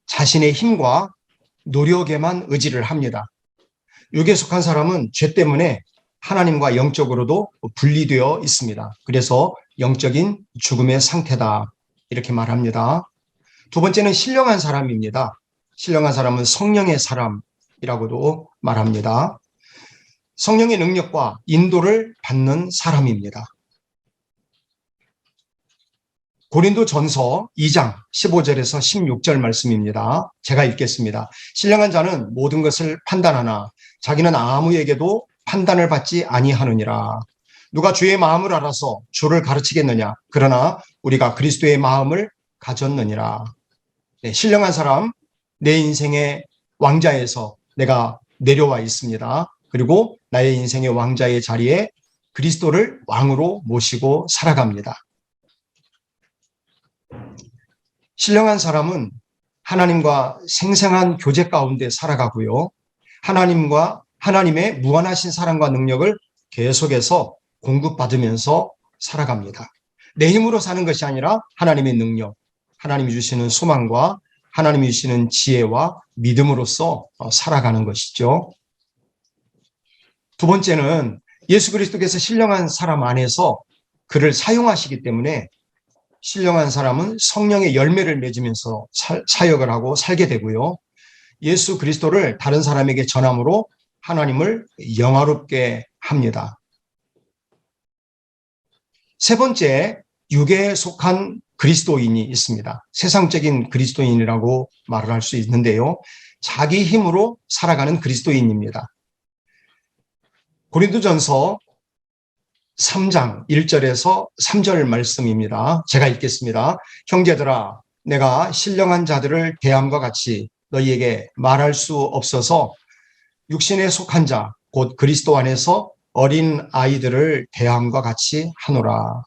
자신의 힘과 노력에만 의지를 합니다. 육에 속한 사람은 죄 때문에 하나님과 영적으로도 분리되어 있습니다. 그래서 영적인 죽음의 상태다 이렇게 말합니다. 두 번째는 신령한 사람입니다. 신령한 사람은 성령의 사람이라고도 말합니다. 성령의 능력과 인도를 받는 사람입니다. 고린도전서 2장 15절에서 16절 말씀입니다. 제가 읽겠습니다. 신령한 자는 모든 것을 판단하나 자기는 아무에게도 판단을 받지 아니하느니라. 누가 주의 마음을 알아서 주를 가르치겠느냐? 그러나 우리가 그리스도의 마음을 가졌느니라. 네, 신령한 사람, 내 인생의 왕자에서 내가 내려와 있습니다. 그리고 나의 인생의 왕자의 자리에 그리스도를 왕으로 모시고 살아갑니다. 신령한 사람은 하나님과 생생한 교제 가운데 살아가고요. 하나님의 무한하신 사랑과 능력을 계속해서 공급받으면서 살아갑니다. 내 힘으로 사는 것이 아니라 하나님의 능력, 하나님이 주시는 소망과 하나님이 주시는 지혜와 믿음으로써 살아가는 것이죠. 두 번째는 예수 그리스도께서 신령한 사람 안에서 그를 사용하시기 때문에 신령한 사람은 성령의 열매를 맺으면서 사역을 하고 살게 되고요. 예수 그리스도를 다른 사람에게 전함으로 하나님을 영화롭게 합니다. 세 번째, 육에 속한 그리스도인이 있습니다. 세상적인 그리스도인이라고 말을 할 수 있는데요. 자기 힘으로 살아가는 그리스도인입니다. 고린도전서 3장 1절에서 3절 말씀입니다. 제가 읽겠습니다. 형제들아, 내가 신령한 자들을 대함과 같이 너희에게 말할 수 없어서 육신에 속한 자, 곧 그리스도 안에서 어린 아이들을 대함과 같이 하노라.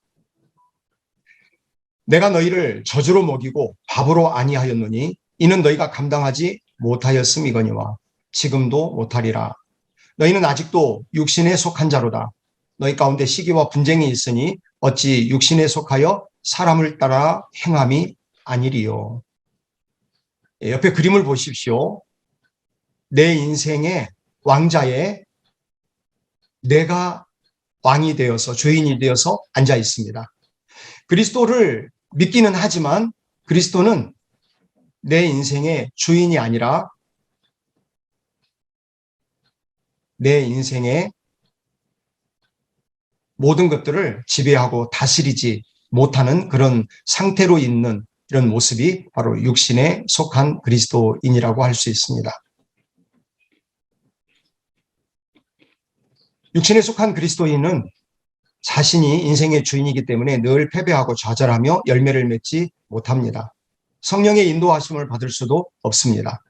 내가 너희를 저주로 먹이고 밥으로 아니하였노니 이는 너희가 감당하지 못하였음이거니와 지금도 못하리라. 너희는 아직도 육신에 속한 자로다. 너희 가운데 시기와 분쟁이 있으니 어찌 육신에 속하여 사람을 따라 행함이 아니리요. 옆에 그림을 보십시오. 내 인생의 왕자에 내가 왕이 되어서 주인이 되어서 앉아 있습니다. 그리스도를 믿기는 하지만 그리스도는 내 인생의 주인이 아니라 내 인생의 모든 것들을 지배하고 다스리지 못하는 그런 상태로 있는 이런 모습이 바로 육신에 속한 그리스도인이라고 할 수 있습니다. 육신에 속한 그리스도인은 자신이 인생의 주인이기 때문에 늘 패배하고 좌절하며 열매를 맺지 못합니다. 성령의 인도하심을 받을 수도 없습니다.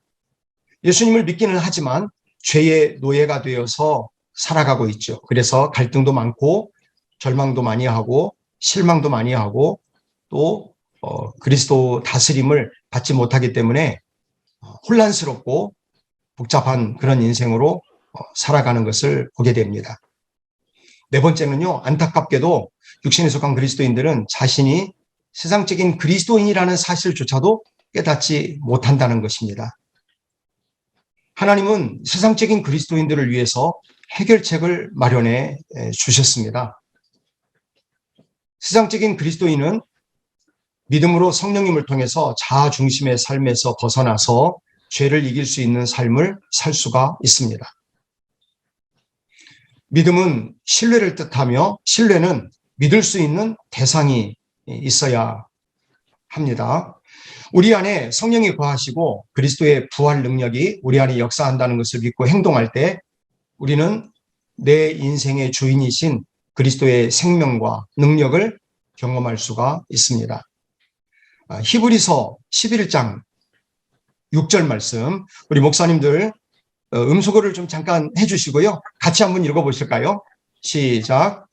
예수님을 믿기는 하지만 죄의 노예가 되어서 살아가고 있죠. 그래서 갈등도 많고 절망도 많이 하고 실망도 많이 하고 또 그리스도 다스림을 받지 못하기 때문에 혼란스럽고 복잡한 그런 인생으로 살아가는 것을 보게 됩니다. 네 번째는요, 안타깝게도 육신에 속한 그리스도인들은 자신이 세상적인 그리스도인이라는 사실조차도 깨닫지 못한다는 것입니다. 하나님은 세상적인 그리스도인들을 위해서 해결책을 마련해 주셨습니다. 세상적인 그리스도인은 믿음으로 성령님을 통해서 자아 중심의 삶에서 벗어나서 죄를 이길 수 있는 삶을 살 수가 있습니다. 믿음은 신뢰를 뜻하며 신뢰는 믿을 수 있는 대상이 있어야 합니다. 우리 안에 성령이 거하시고 그리스도의 부활 능력이 우리 안에 역사한다는 것을 믿고 행동할 때 우리는 내 인생의 주인이신 그리스도의 생명과 능력을 경험할 수가 있습니다. 히브리서 11장 6절 말씀, 우리 목사님들 음소거를 좀 잠깐 해주시고요. 같이 한번 읽어보실까요? 시작.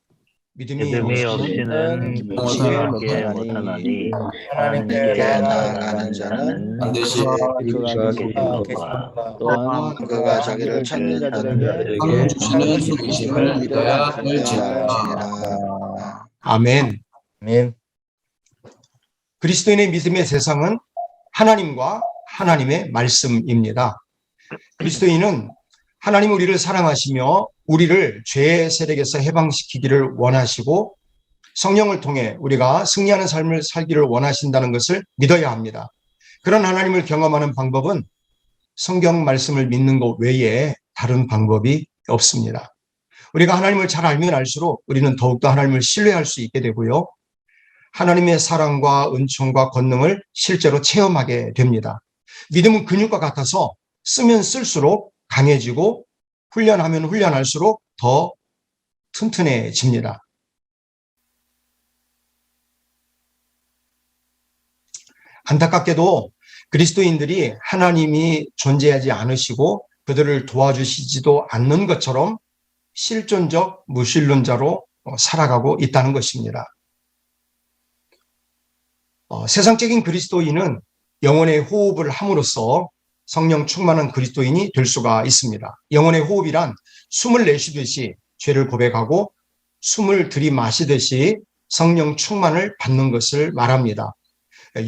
믿음이 없이는 무엇을 못하나니 하나님께 나아가는 자는 반드시 그가 계시니까 또한 그가 자기를 찾는 자들에게 상 주시는 수고심을 믿어야 할지니라. 아멘. 아멘. 그리스도인의 믿음의 대상은 하나님과 하나님의 말씀입니다. 그리스도인은 하나님 우리를 사랑하시며 우리를 죄의 세력에서 해방시키기를 원하시고 성령을 통해 우리가 승리하는 삶을 살기를 원하신다는 것을 믿어야 합니다. 그런 하나님을 경험하는 방법은 성경 말씀을 믿는 것 외에 다른 방법이 없습니다. 우리가 하나님을 잘 알면 알수록 우리는 더욱더 하나님을 신뢰할 수 있게 되고요. 하나님의 사랑과 은총과 권능을 실제로 체험하게 됩니다. 믿음은 근육과 같아서 쓰면 쓸수록 강해지고 훈련하면 훈련할수록 더 튼튼해집니다. 안타깝게도 그리스도인들이 하나님이 존재하지 않으시고 그들을 도와주시지도 않는 것처럼 실존적 무신론자로 살아가고 있다는 것입니다. 세상적인 그리스도인은 영혼의 호흡을 함으로써 성령 충만한 그리스도인이 될 수가 있습니다. 영혼의 호흡이란 숨을 내쉬듯이 죄를 고백하고 숨을 들이마시듯이 성령 충만을 받는 것을 말합니다.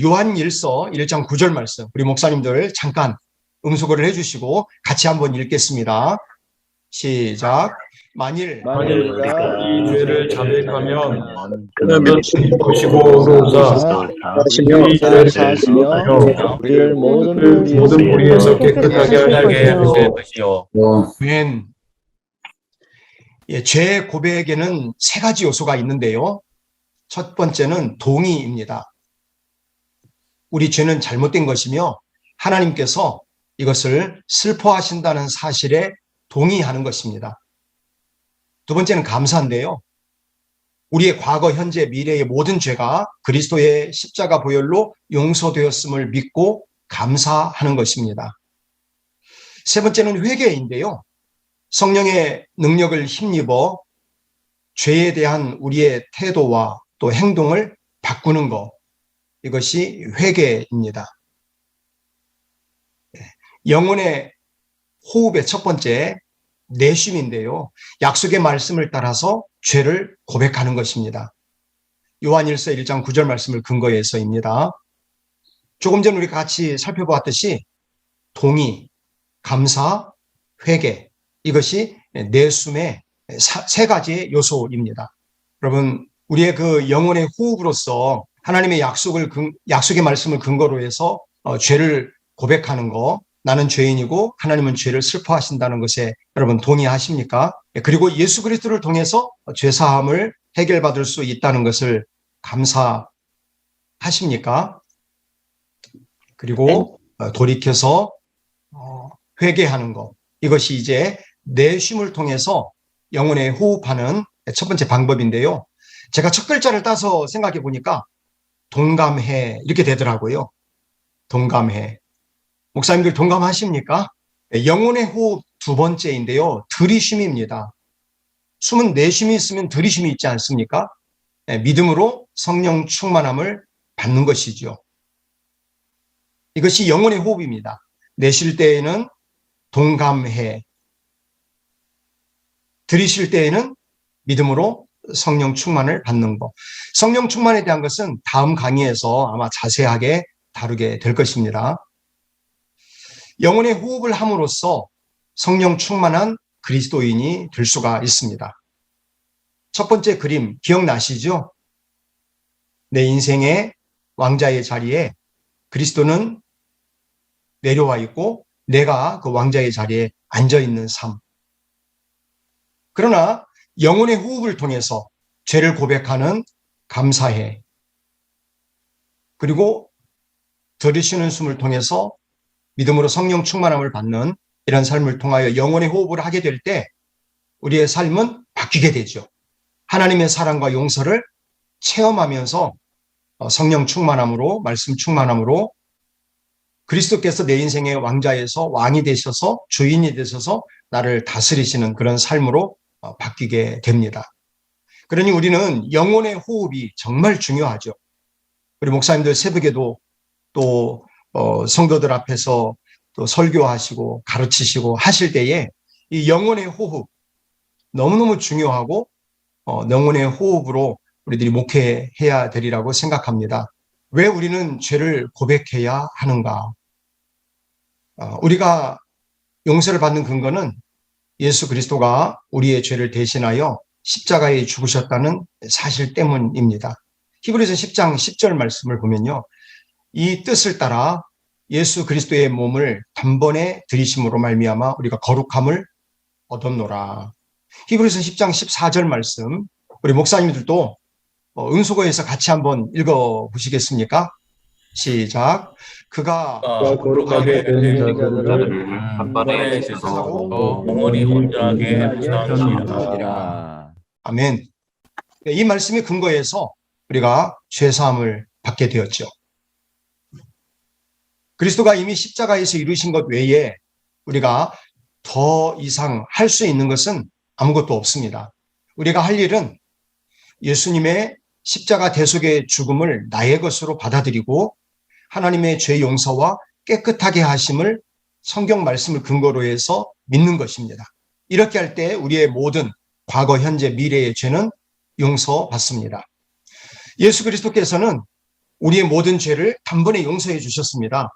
요한일서 1장 9절 말씀, 우리 목사님들 잠깐 음소거를 해주시고 같이 한번 읽겠습니다. 시작. 만일 우리가 이 죄를 자백하면 그는 보시고로자 우리를 사하시며 우리를 모든 불의에서 깨끗하게 하게 하실 것이요. 아멘. 죄 고백에는 세 가지 요소가 있는데요. 첫 번째는 동의입니다. 우리 죄는 잘못된 것이며 하나님께서 이것을 슬퍼하신다는 사실에 동의하는 것입니다. 두 번째는 감사인데요. 우리의 과거, 현재, 미래의 모든 죄가 그리스도의 십자가 보혈로 용서되었음을 믿고 감사하는 것입니다. 세 번째는 회개인데요. 성령의 능력을 힘입어 죄에 대한 우리의 태도와 또 행동을 바꾸는 것, 이것이 회개입니다. 영혼의 호흡의 첫 번째, 내쉼인데요. 약속의 말씀을 따라서 죄를 고백하는 것입니다. 요한일서 1장 9절 말씀을 근거로 해서입니다. 조금 전 우리가 같이 살펴보았듯이 동의, 감사, 회개, 이것이 내숨의 세 가지의 요소입니다. 여러분, 우리의 그 영혼의 호흡으로서 하나님의 약속의 말씀을 근거로 해서 죄를 고백하는 거, 나는 죄인이고 하나님은 죄를 슬퍼하신다는 것에 여러분 동의하십니까? 그리고 예수 그리스도를 통해서 죄사함을 해결받을 수 있다는 것을 감사하십니까? 그리고 돌이켜서 회개하는 것, 이것이 이제 내쉼을 통해서 영혼에 호흡하는 첫 번째 방법인데요. 제가 첫 글자를 따서 생각해 보니까 동감해 이렇게 되더라고요. 동감해. 목사님들 동감하십니까? 영혼의 호흡 두 번째인데요. 들이쉼입니다. 숨은 내쉼이 있으면 들이쉼이 있지 않습니까? 믿음으로 성령 충만함을 받는 것이죠. 이것이 영혼의 호흡입니다. 내쉴 때에는 동감해, 들이쉴 때에는 믿음으로 성령 충만을 받는 것. 성령 충만에 대한 것은 다음 강의에서 아마 자세하게 다루게 될 것입니다. 영혼의 호흡을 함으로써 성령 충만한 그리스도인이 될 수가 있습니다. 첫 번째 그림 기억나시죠? 내 인생의 왕자의 자리에 그리스도는 내려와 있고 내가 그 왕자의 자리에 앉아 있는 삶. 그러나 영혼의 호흡을 통해서 죄를 고백하는 감사해. 그리고 들이쉬는 숨을 통해서 믿음으로 성령 충만함을 받는 이런 삶을 통하여 영혼의 호흡을 하게 될 때 우리의 삶은 바뀌게 되죠. 하나님의 사랑과 용서를 체험하면서 성령 충만함으로, 말씀 충만함으로 그리스도께서 내 인생의 왕자에서 왕이 되셔서 주인이 되셔서 나를 다스리시는 그런 삶으로 바뀌게 됩니다. 그러니 우리는 영혼의 호흡이 정말 중요하죠. 우리 목사님들 새벽에도 또 성도들 앞에서 또 설교하시고 가르치시고 하실 때에 이 영혼의 호흡 너무너무 중요하고 영혼의 호흡으로 우리들이 목회해야 되리라고 생각합니다. 왜 우리는 죄를 고백해야 하는가? 우리가 용서를 받는 근거는 예수 그리스도가 우리의 죄를 대신하여 십자가에 죽으셨다는 사실 때문입니다. 히브리서 10장 10절 말씀을 보면요. 이 뜻을 따라 예수 그리스도의 몸을 단번에 들이심으로 말미암아 우리가 거룩함을 얻었노라. 히브리서 10장 14절 말씀 우리 목사님들도 은소거에서 같이 한번 읽어보시겠습니까? 시작. 그가 거룩하게 된 자들을 단번에 씻어 영원히 온전하게 하시니라. 아멘. 이 말씀의 근거에서 우리가 죄사함을 받게 되었죠. 그리스도가 이미 십자가에서 이루신 것 외에 우리가 더 이상 할 수 있는 것은 아무것도 없습니다. 우리가 할 일은 예수님의 십자가 대속의 죽음을 나의 것으로 받아들이고 하나님의 죄 용서와 깨끗하게 하심을 성경 말씀을 근거로 해서 믿는 것입니다. 이렇게 할 때 우리의 모든 과거, 현재, 미래의 죄는 용서받습니다. 예수 그리스도께서는 우리의 모든 죄를 단번에 용서해 주셨습니다.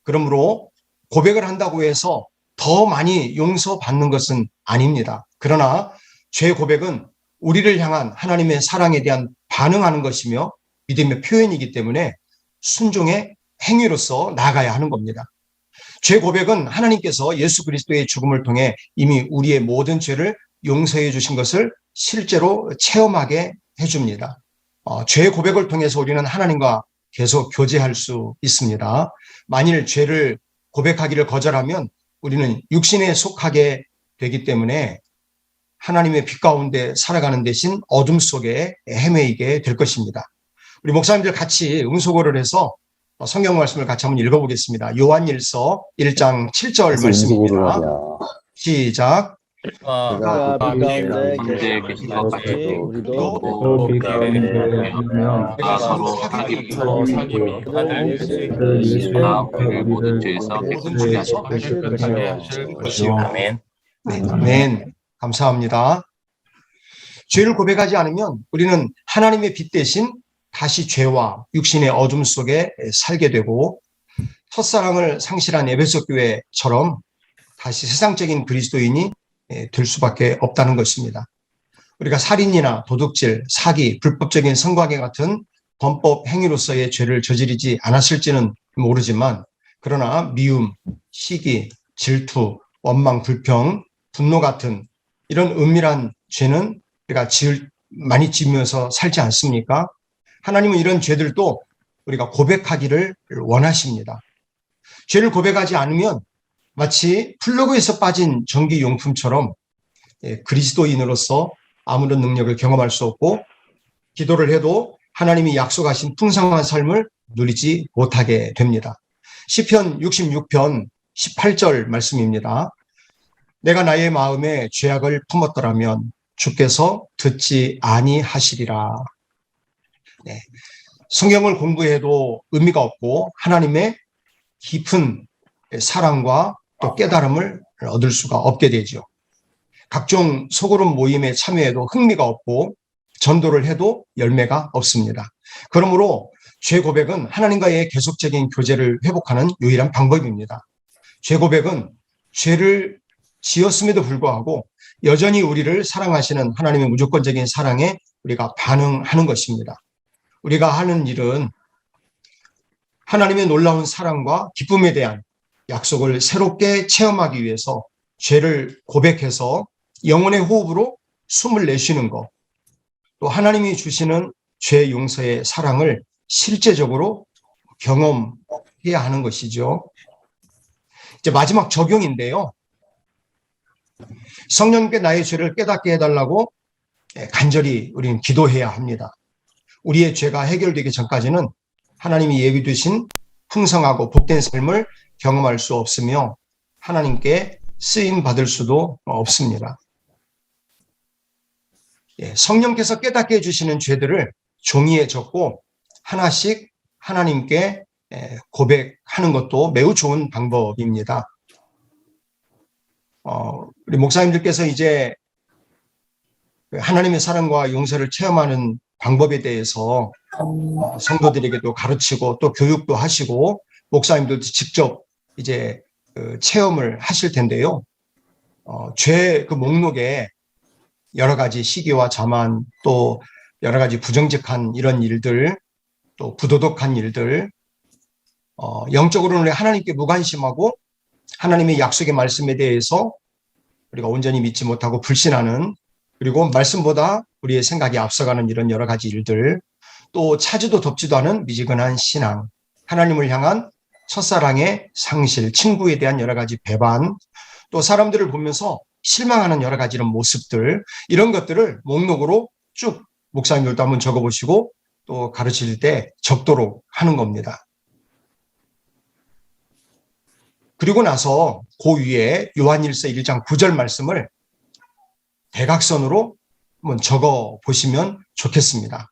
그러므로 고백을 한다고 해서 더 많이 용서받는 것은 아닙니다. 그러나 죄 고백은 우리를 향한 하나님의 사랑에 대한 반응하는 것이며 믿음의 표현이기 때문에 순종의 행위로서 나아가야 하는 겁니다. 죄 고백은 하나님께서 예수 그리스도의 죽음을 통해 이미 우리의 모든 죄를 용서해 주신 것을 실제로 체험하게 해줍니다. 죄 고백을 통해서 우리는 하나님과 계속 교제할 수 있습니다. 만일 죄를 고백하기를 거절하면 우리는 육신에 속하게 되기 때문에 하나님의 빛 가운데 살아가는 대신 어둠 속에 헤매이게 될 것입니다. 우리 목사님들 같이 음소거를 해서 성경 말씀을 같이 한번 읽어보겠습니다. 요한일서 1장 7절 말씀입니다. 시작. 그가 빛 가운데 현재 계신 계신 것 것이 같아도 우리도 빛 가운데 내가 서로 서로 사귀며 그를 그를 예수의 예수의 우리를 모든 죄에서 깨끗하게 하시고 하실 것이요. 아멘. 네, 아멘. 감사합니다. 죄를 고백하지 않으면 우리는 하나님의 빛 대신 다시 죄와 육신의 어둠 속에 살게 되고 첫사랑을 상실한 에베소 교회처럼 다시 세상적인 그리스도인이 될 수밖에 없다는 것입니다. 우리가 살인이나 도둑질, 사기, 불법적인 성관계 같은 범법 행위로서의 죄를 저지르지 않았을지는 모르지만 그러나 미움, 시기, 질투, 원망, 불평, 분노 같은 이런 은밀한 죄는 우리가 많이 지으면서 살지 않습니까? 하나님은 이런 죄들도 우리가 고백하기를 원하십니다. 죄를 고백하지 않으면 마치 플러그에서 빠진 전기용품처럼 그리스도인으로서 아무런 능력을 경험할 수 없고 기도를 해도 하나님이 약속하신 풍성한 삶을 누리지 못하게 됩니다. 시편 66편 18절 말씀입니다. 내가 나의 마음에 죄악을 품었더라면 주께서 듣지 아니하시리라. 네. 성경을 공부해도 의미가 없고 하나님의 깊은 사랑과 또 깨달음을 얻을 수가 없게 되죠. 각종 소그룹 모임에 참여해도 흥미가 없고 전도를 해도 열매가 없습니다. 그러므로 죄 고백은 하나님과의 계속적인 교제를 회복하는 유일한 방법입니다. 죄 고백은 죄를 지었음에도 불구하고 여전히 우리를 사랑하시는 하나님의 무조건적인 사랑에 우리가 반응하는 것입니다. 우리가 하는 일은 하나님의 놀라운 사랑과 기쁨에 대한 약속을 새롭게 체험하기 위해서 죄를 고백해서 영혼의 호흡으로 숨을 내쉬는 것, 또 하나님이 주시는 죄 용서의 사랑을 실제적으로 경험해야 하는 것이죠. 이제 마지막 적용인데요. 성령께 나의 죄를 깨닫게 해달라고 간절히 우리는 기도해야 합니다. 우리의 죄가 해결되기 전까지는 하나님이 예비 두신 풍성하고 복된 삶을 경험할 수 없으며 하나님께 쓰임 받을 수도 없습니다. 성령께서 깨닫게 해주시는 죄들을 종이에 적고 하나씩 하나님께 고백하는 것도 매우 좋은 방법입니다. 우리 목사님들께서 이제 하나님의 사랑과 용서를 체험하는 방법에 대해서 성도들에게도 가르치고 또 교육도 하시고 목사님들도 직접 이제 체험을 하실 텐데요. 죄 그 목록에 여러 가지 시기와 자만 또 여러 가지 부정직한 이런 일들 또 부도덕한 일들 영적으로는 우리 하나님께 무관심하고 하나님의 약속의 말씀에 대해서 우리가 온전히 믿지 못하고 불신하는 그리고 말씀보다 우리의 생각이 앞서가는 이런 여러 가지 일들 또 차지도 덥지도 않은 미지근한 신앙 하나님을 향한 첫사랑의 상실 친구에 대한 여러 가지 배반 또 사람들을 보면서 실망하는 여러 가지 이런 모습들 이런 것들을 목록으로 쭉 목사님들도 한번 적어보시고 또 가르칠 때 적도록 하는 겁니다. 그리고 나서 그 위에 요한일서 1장 9절 말씀을 대각선으로 한번 적어 보시면 좋겠습니다.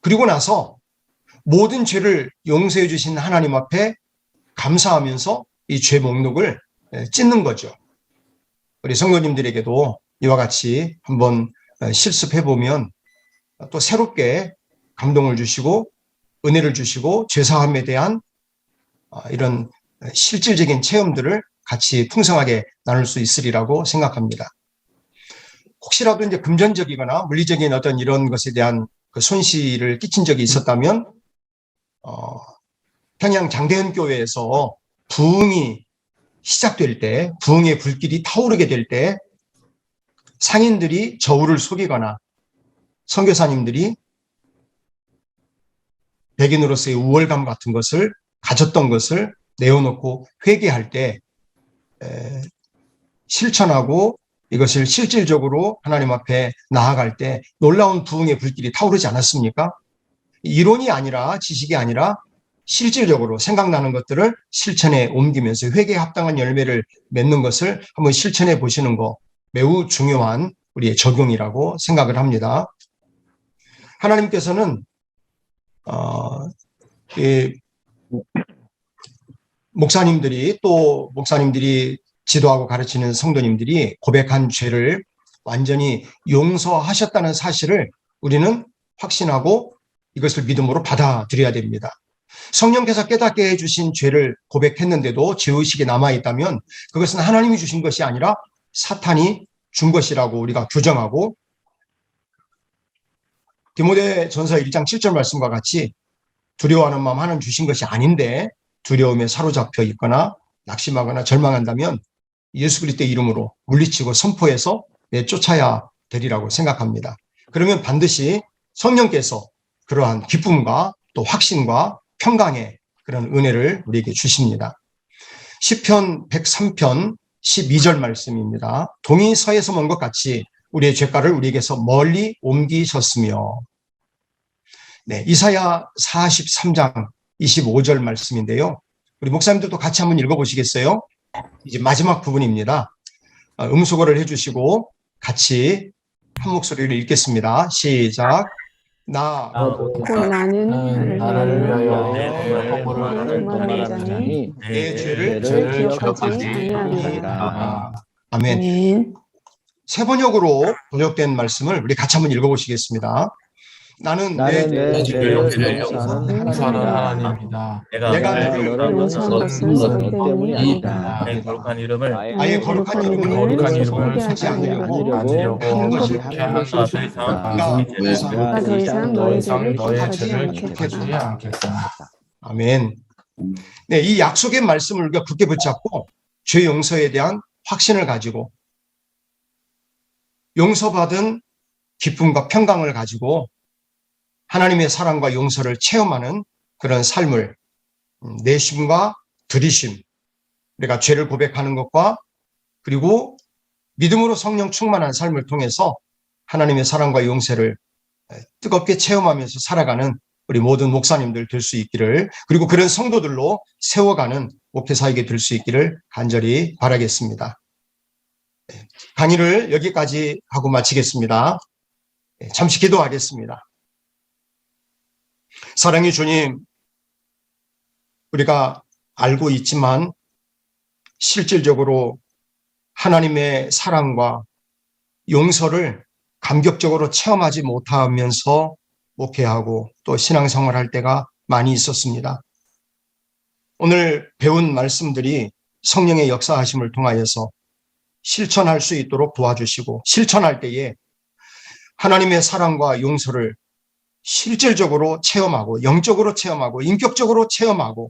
그리고 나서 모든 죄를 용서해 주신 하나님 앞에 감사하면서 이 죄 목록을 찢는 거죠. 우리 성도님들에게도 이와 같이 한번 실습해 보면 또 새롭게 감동을 주시고 은혜를 주시고 죄사함에 대한 이런 실질적인 체험들을 같이 풍성하게 나눌 수 있으리라고 생각합니다. 혹시라도 이제 금전적이거나 물리적인 어떤 이런 것에 대한 그 손실을 끼친 적이 있었다면 평양 장대현 교회에서 부흥이 시작될 때, 부흥의 불길이 타오르게 될 때 상인들이 저울을 속이거나 선교사님들이 백인으로서의 우월감 같은 것을 가졌던 것을 내어놓고 회개할 때 실천하고 이것을 실질적으로 하나님 앞에 나아갈 때 놀라운 부흥의 불길이 타오르지 않았습니까? 이론이 아니라 지식이 아니라 실질적으로 생각나는 것들을 실천에 옮기면서 회개에 합당한 열매를 맺는 것을 한번 실천해 보시는 거 매우 중요한 우리의 적용이라고 생각을 합니다. 하나님께서는 목사님들이 또 목사님들이 지도하고 가르치는 성도님들이 고백한 죄를 완전히 용서하셨다는 사실을 우리는 확신하고 이것을 믿음으로 받아들여야 됩니다. 성령께서 깨닫게 해주신 죄를 고백했는데도 죄의식이 남아있다면 그것은 하나님이 주신 것이 아니라 사탄이 준 것이라고 우리가 규정하고 디모데전서 1장 7절 말씀과 같이 두려워하는 마음 하나님 주신 것이 아닌데 두려움에 사로잡혀 있거나 낙심하거나 절망한다면 예수 그리스도의 이름으로 물리치고 선포해서 내쫓아야 되리라고 생각합니다. 그러면 반드시 성령께서 그러한 기쁨과 또 확신과 평강의 그런 은혜를 우리에게 주십니다. 시편 103편 12절 말씀입니다. 동이 서에서 먼 것 같이 우리의 죄가를 우리에게서 멀리 옮기셨으며. 네, 이사야 43장 25절 말씀인데요. 우리 목사님들도 같이 한번 읽어보시겠어요? 이제 마지막 부분입니다. 음소거를 해주시고 같이 한 목소리를 읽겠습니다. 시작. 나는 나를 위하여 내 허물을 말하자니 내 죄를 기억하지 아니하리라. 아멘. 세 번역으로 번역된 말씀을 우리 같이 한번 읽어보시겠습니다. 나는 내 죄를 용서하는 하나님이다. 내가 너를 용서한 것은 너 때문이 아니다. 내 거룩한 이름을 아예 거룩한 이름을 쓰지 않으려고 하는 것이 하나가 더 이상 내가 더 이상 너의 죄를 너의 기억하지 죄를 않겠다. 기억하지 않겠다. 아멘. 네, 이 약속의 말씀을 우리가 굳게 붙잡고 죄 용서에 대한 확신을 가지고 용서받은 기쁨과 평강을 가지고 하나님의 사랑과 용서를 체험하는 그런 삶을 내심과 들이심, 내가 죄를 고백하는 것과 그리고 믿음으로 성령 충만한 삶을 통해서 하나님의 사랑과 용서를 뜨겁게 체험하면서 살아가는 우리 모든 목사님들 될 수 있기를, 그리고 그런 성도들로 세워가는 목회사에게 될 수 있기를 간절히 바라겠습니다. 강의를 여기까지 하고 마치겠습니다. 잠시 기도하겠습니다. 사랑의 주님, 우리가 알고 있지만 실질적으로 하나님의 사랑과 용서를 감격적으로 체험하지 못하면서 목회하고 또 신앙생활할 때가 많이 있었습니다. 오늘 배운 말씀들이 성령의 역사하심을 통하여서 실천할 수 있도록 도와주시고, 실천할 때에 하나님의 사랑과 용서를 실질적으로 체험하고 영적으로 체험하고 인격적으로 체험하고,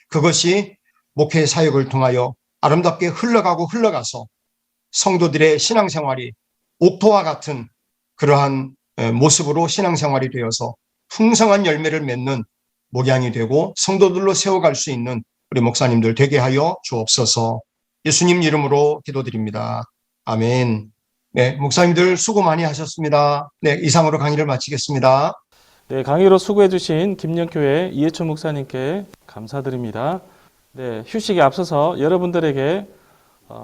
그것이 목회 사역을 통하여 아름답게 흘러가서 성도들의 신앙생활이 옥토와 같은 그러한 모습으로 신앙생활이 되어서 풍성한 열매를 맺는 목양이 되고 성도들로 세워갈 수 있는 우리 목사님들 되게 하여 주옵소서. 예수님 이름으로 기도드립니다. 아멘. 네, 목사님들 수고 많이 하셨습니다. 네, 이상으로 강의를 마치겠습니다. 네, 강의로 수고해 주신 김영교회 이해춘 목사님께 감사드립니다. 네, 휴식에 앞서서 여러분들에게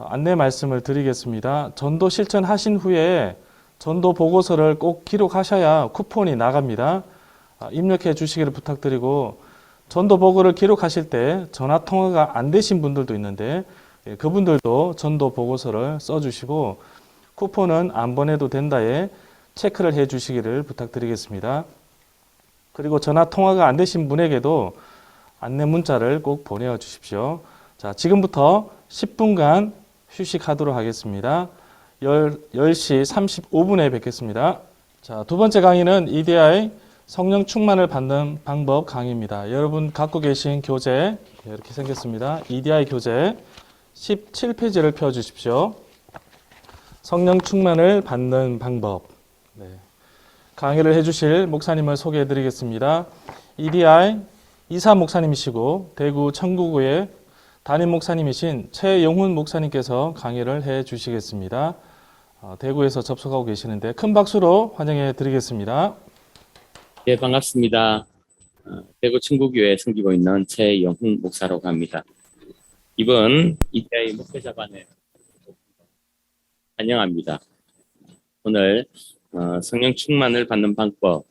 안내 말씀을 드리겠습니다. 전도 실천하신 후에 전도 보고서를 꼭 기록하셔야 쿠폰이 나갑니다. 입력해 주시기를 부탁드리고, 전도 보고를 기록하실 때 전화 통화가 안 되신 분들도 있는데 그분들도 전도 보고서를 써주시고 쿠폰은 안 보내도 된다에 체크를 해 주시기를 부탁드리겠습니다. 그리고 전화 통화가 안 되신 분에게도 안내 문자를 꼭 보내어 주십시오. 자, 지금부터 10분간 휴식하도록 하겠습니다. 10시 35분에 뵙겠습니다. 자, 두 번째 강의는 EDI 성령 충만을 받는 방법 강의입니다. 여러분 갖고 계신 교재 이렇게 생겼습니다. EDI 교재 17페이지를 펴주십시오. 성령 충만을 받는 방법. 네. 강의를 해주실 목사님을 소개해 드리겠습니다. EDI 이사 목사님이시고 대구 청구구의 담임 목사님이신 최영훈 목사님께서 강의를 해 주시겠습니다. 대구에서 접속하고 계시는데 큰 박수로 환영해 드리겠습니다. 네, 반갑습니다. 대구 충구교회 섬기고 있는 최영훈 목사라고 합니다. 이번 이태의 목회자반에 환영합니다. 오늘 성령 충만을 받는 방법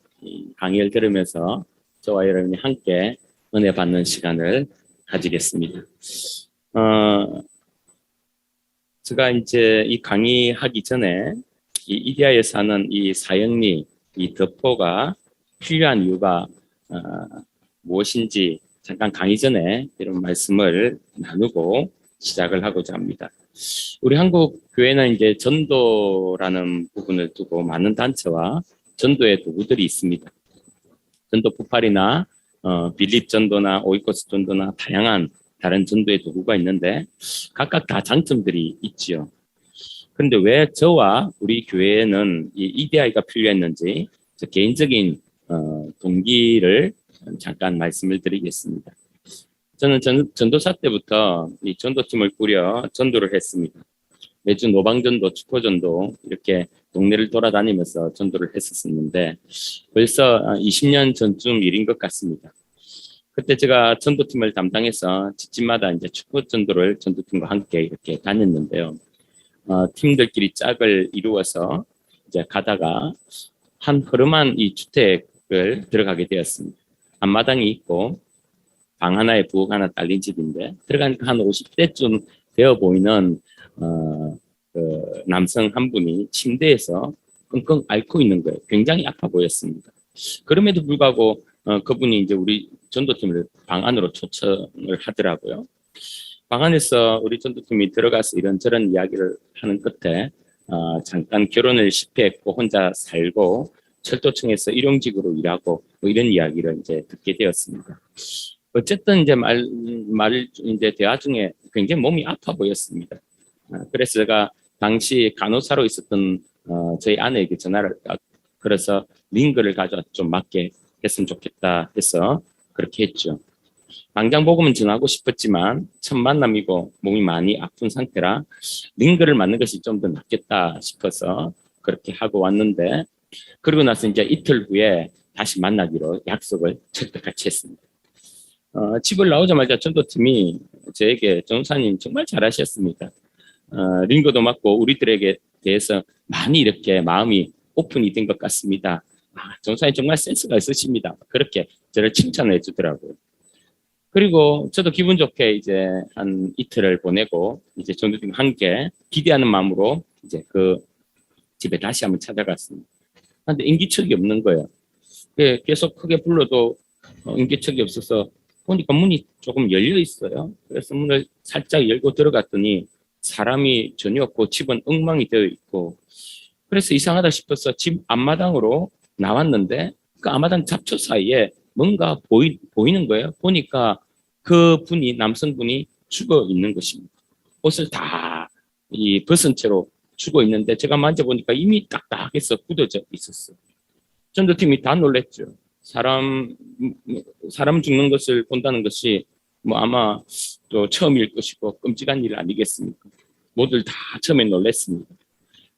강의를 들으면서 저와 여러분이 함께 은혜 받는 시간을 가지겠습니다. 제가 이제 이 강의하기 전에 이 이디야에서 하는 이 사형리, 이 덕포가 필요한 이유가 무엇인지 잠깐 강의 전에 이런 말씀을 나누고 시작을 하고자 합니다. 우리 한국 교회는 이제 전도라는 부분을 두고 많은 단체와 전도의 도구들이 있습니다. 전도 폭발이나 빌립 전도나 오이코스 전도나 다양한 다른 전도의 도구가 있는데 각각 다 장점들이 있지요. 그런데 왜 저와 우리 교회에는 이 EDI가 필요했는지 개인적인 동기를 잠깐 말씀을 드리겠습니다. 저는 전도사 때부터 이 전도팀을 꾸려 전도를 했습니다. 매주 노방전도, 축포전도 이렇게 동네를 돌아다니면서 전도를 했었는데 벌써 20년 전쯤 일인 것 같습니다. 그때 제가 전도팀을 담당해서 집집마다 이제 축포 전도를 전도팀과 함께 이렇게 다녔는데요. 팀들끼리 짝을 이루어서 이제 가다가 한 허름한 이 주택을 들어가게 되었습니다. 앞마당이 있고 방 하나에 부엌 하나 딸린 집인데 들어가니까 한 50대쯤 되어 보이는 그 남성 한 분이 침대에서 끙끙 앓고 있는 거예요. 굉장히 아파 보였습니다. 그럼에도 불구하고 그분이 이제 우리 전도팀을 방 안으로 초청을 하더라고요. 방 안에서 우리 전도팀이 들어가서 이런저런 이야기를 하는 끝에 잠깐 결혼을 실패했고 혼자 살고 철도청에서 일용직으로 일하고 뭐 이런 이야기를 이제 듣게 되었습니다. 어쨌든 이제 이제 대화 중에 굉장히 몸이 아파 보였습니다. 그래서 제가 당시 간호사로 있었던 저희 아내에게 전화를 걸어서 링거를 가져와 좀 맞게 했으면 좋겠다 해서 그렇게 했죠. 당장 복음은 전하고 싶었지만 첫 만남이고 몸이 많이 아픈 상태라 링거를 맞는 것이 좀 더 낫겠다 싶어서 그렇게 하고 왔는데 그러고 나서 이제 이틀 후에 다시 만나기로 약속을 철떡같이 했습니다. 집을 나오자마자 전도팀이 저에게 전사님 정말 잘하셨습니다. 링거도 맞고 우리들에게 대해서 많이 이렇게 마음이 오픈이 된 것 같습니다. 전사님 정말 센스가 있으십니다. 그렇게 저를 칭찬해 주더라고요. 그리고 저도 기분 좋게 이제 한 이틀을 보내고 이제 전도팀과 함께 기대하는 마음으로 이제 그 집에 다시 한번 찾아갔습니다. 그런데 인기척이 없는 거예요. 계속 크게 불러도 인기척이 없어서 보니까 문이 조금 열려 있어요. 그래서 문을 살짝 열고 들어갔더니 사람이 전혀 없고 집은 엉망이 되어 있고 그래서 이상하다 싶어서 집 앞마당으로 나왔는데 그 앞마당 잡초 사이에 뭔가 보이는 거예요. 보니까 그 분이 남성분이 죽어 있는 것입니다. 옷을 다 벗은 채로 죽어 있는데 제가 만져보니까 이미 딱딱해서 굳어져 있었어요. 전도팀이 다 놀랬죠. 사람 죽는 것을 본다는 것이 뭐 아마 또 처음일 것이고 끔찍한 일 아니겠습니까? 모두 다 처음에 놀랬습니다.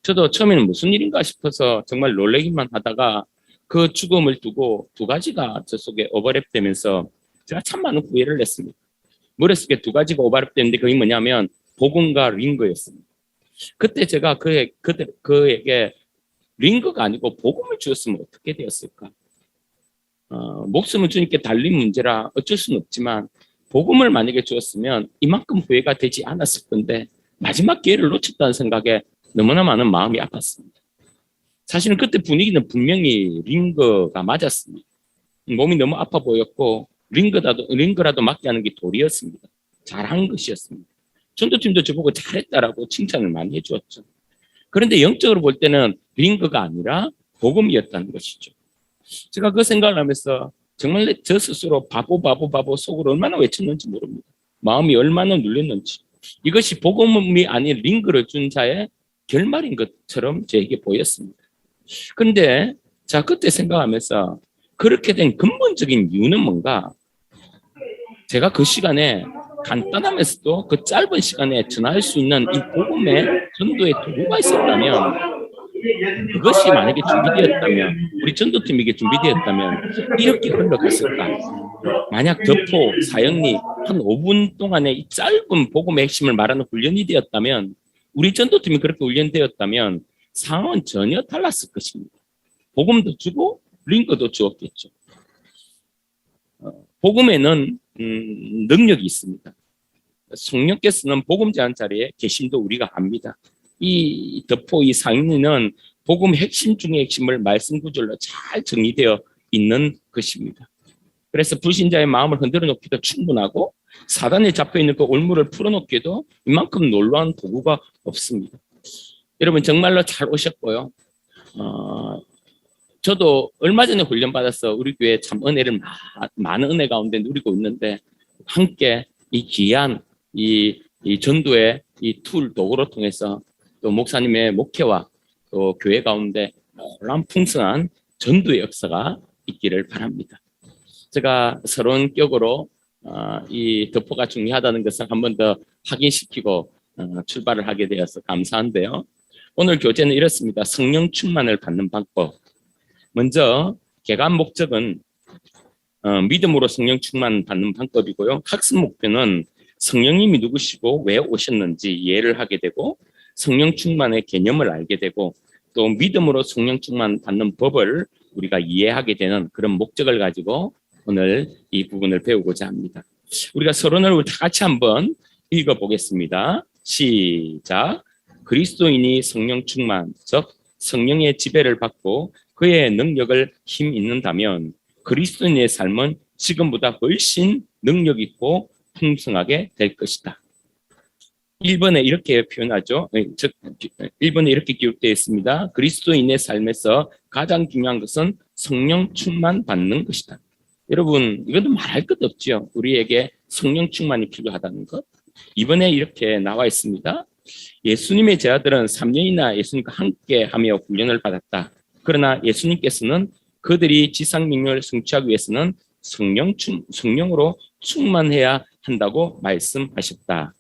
저도 처음에는 무슨 일인가 싶어서 정말 놀래기만 하다가 그 죽음을 두고 두 가지가 저 속에 오버랩되면서 제가 참 많은 후회를 했습니다. 머릿속에 두 가지가 오버랩되는데 그게 뭐냐면 복음과 링거였습니다. 그때 제가 그에게 링거가 아니고 복음을 주었으면 어떻게 되었을까? 목숨을 주님께 달린 문제라 어쩔 수는 없지만 복음을 만약에 주었으면 이만큼 후회가 되지 않았을 건데 마지막 기회를 놓쳤다는 생각에 너무나 많은 마음이 아팠습니다. 사실은 그때 분위기는 분명히 링거가 맞았습니다. 몸이 너무 아파 보였고 링거라도 맞게 하는 게 도리였습니다. 잘한 것이었습니다. 전도팀도 저보고 잘했다라고 칭찬을 많이 해주었죠. 그런데 영적으로 볼 때는 링거가 아니라 복음이었다는 것이죠. 제가 그 생각을 하면서 정말 저 스스로 바보 속으로 얼마나 외쳤는지 모릅니다. 마음이 얼마나 눌렸는지. 이것이 복음이 아닌 링거를 준 자의 결말인 것처럼 저에게 보였습니다. 그런데 자 그때 생각하면서 그렇게 된 근본적인 이유는 뭔가? 제가 그 시간에 간단하면서도 그 짧은 시간에 전할 수 있는 이 복음의 전도의 도구가 있었다면, 그것이 만약에 준비되었다면, 우리 전도팀에게 준비되었다면 이렇게 흘러갔을까? 만약 덕포, 사역리 한 5분 동안에 이 짧은 복음의 핵심을 말하는 훈련이 되었다면, 우리 전도팀이 그렇게 훈련되었다면 상황은 전혀 달랐을 것입니다. 복음도 주고 링크도 주었겠죠. 복음에는 능력이 있습니다. 성령께서는 복음 제한 자리에 계심도 우리가 압니다. 이 덕포, 이 상인은 복음 핵심 중의 핵심을 말씀 구절로 잘 정리되어 있는 것입니다. 그래서 불신자의 마음을 흔들어 놓기도 충분하고, 사단에 잡혀 있는 그 올무를 풀어놓기도 이만큼 놀라운 도구가 없습니다. 여러분 정말로 잘 오셨고요. 저도 얼마 전에 훈련받아서 우리 교회 참 은혜를 많은 은혜 가운데 누리고 있는데, 함께 이 귀한 이 전도의 이 툴 도구로 통해서 또 목사님의 목회와 또 교회 가운데 놀라운 풍성한 전도의 역사가 있기를 바랍니다. 제가 새로운 격으로 이 덕포가 중요하다는 것을 한 번 더 확인시키고 출발을 하게 되어서 감사한데요. 오늘 교재는 이렇습니다. 성령 충만을 받는 방법. 먼저 개관 목적은 믿음으로 성령 충만 받는 방법이고요. 학습 목표는 성령님이 누구시고 왜 오셨는지 이해를 하게 되고, 성령 충만의 개념을 알게 되고, 또 믿음으로 성령 충만 받는 법을 우리가 이해하게 되는 그런 목적을 가지고 오늘 이 부분을 배우고자 합니다. 우리가 서론을 다 같이 한번 읽어보겠습니다. 시작. 그리스도인이 성령 충만, 즉 성령의 지배를 받고 그의 능력을 힘 있는다면 그리스도인의 삶은 지금보다 훨씬 능력 있고 풍성하게 될 것이다. 1번에 이렇게 표현하죠. 즉 1번에 이렇게 기록되어 있습니다. 그리스도인의 삶에서 가장 중요한 것은 성령 충만 받는 것이다. 여러분, 이것도 말할 것 없죠. 우리에게 성령 충만이 필요하다는 것. 2번에 이렇게 나와 있습니다. 예수님의 제자들은 3년이나 예수님과 함께 하며 훈련을 받았다. 그러나 예수님께서는 그들이 지상명령을 성취하기 위해서는 성령으로 충만해야 한다고 말씀하셨다.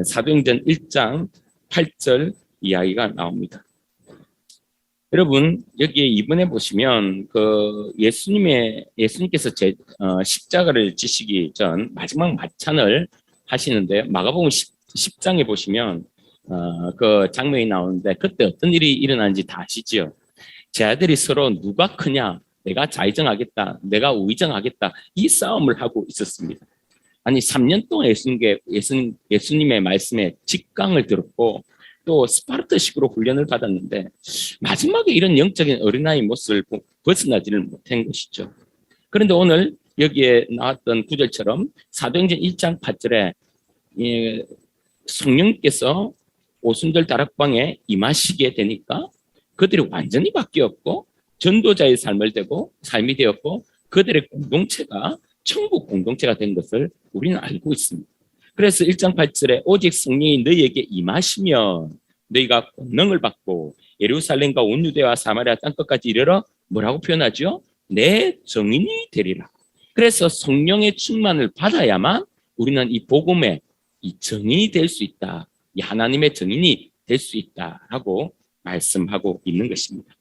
사도행전 1장 8절 이야기가 나옵니다. 여러분, 여기에 2번에 보시면 그 예수님께서 십자가를 지시기 전 마지막 만찬을 하시는데, 마가복음 10장에 보시면 그 장면이 나오는데, 그때 어떤 일이 일어나는지 다 아시죠? 제자들이 서로 누가 크냐, 내가 좌의정하겠다, 내가 우의정하겠다, 이 싸움을 하고 있었습니다. 아니 3년 동안 예수님의 말씀에 직강을 들었고 또 스파르타식으로 훈련을 받았는데, 마지막에 이런 영적인 어린아이 모습을 벗어나지를 못한 것이죠. 그런데 오늘 여기에 나왔던 구절처럼 사도행전 1장 8절에 성령께서 오순절 다락방에 임하시게 되니까 그들이 완전히 바뀌었고 전도자의 삶이 되었고 그들의 공동체가 천국 공동체가 된 것을 우리는 알고 있습니다. 그래서 1장 8절에 오직 성령이 너희에게 임하시면 너희가 권능을 받고 예루살렘과 온 유대와 사마리아 땅끝까지 이르러 뭐라고 표현하죠? 내 증인이 되리라. 그래서 성령의 충만을 받아야만 우리는 이 복음의 이 증인이 될 수 있다. 이 하나님의 증인이 될 수 있다라고 말씀하고 있는 것입니다.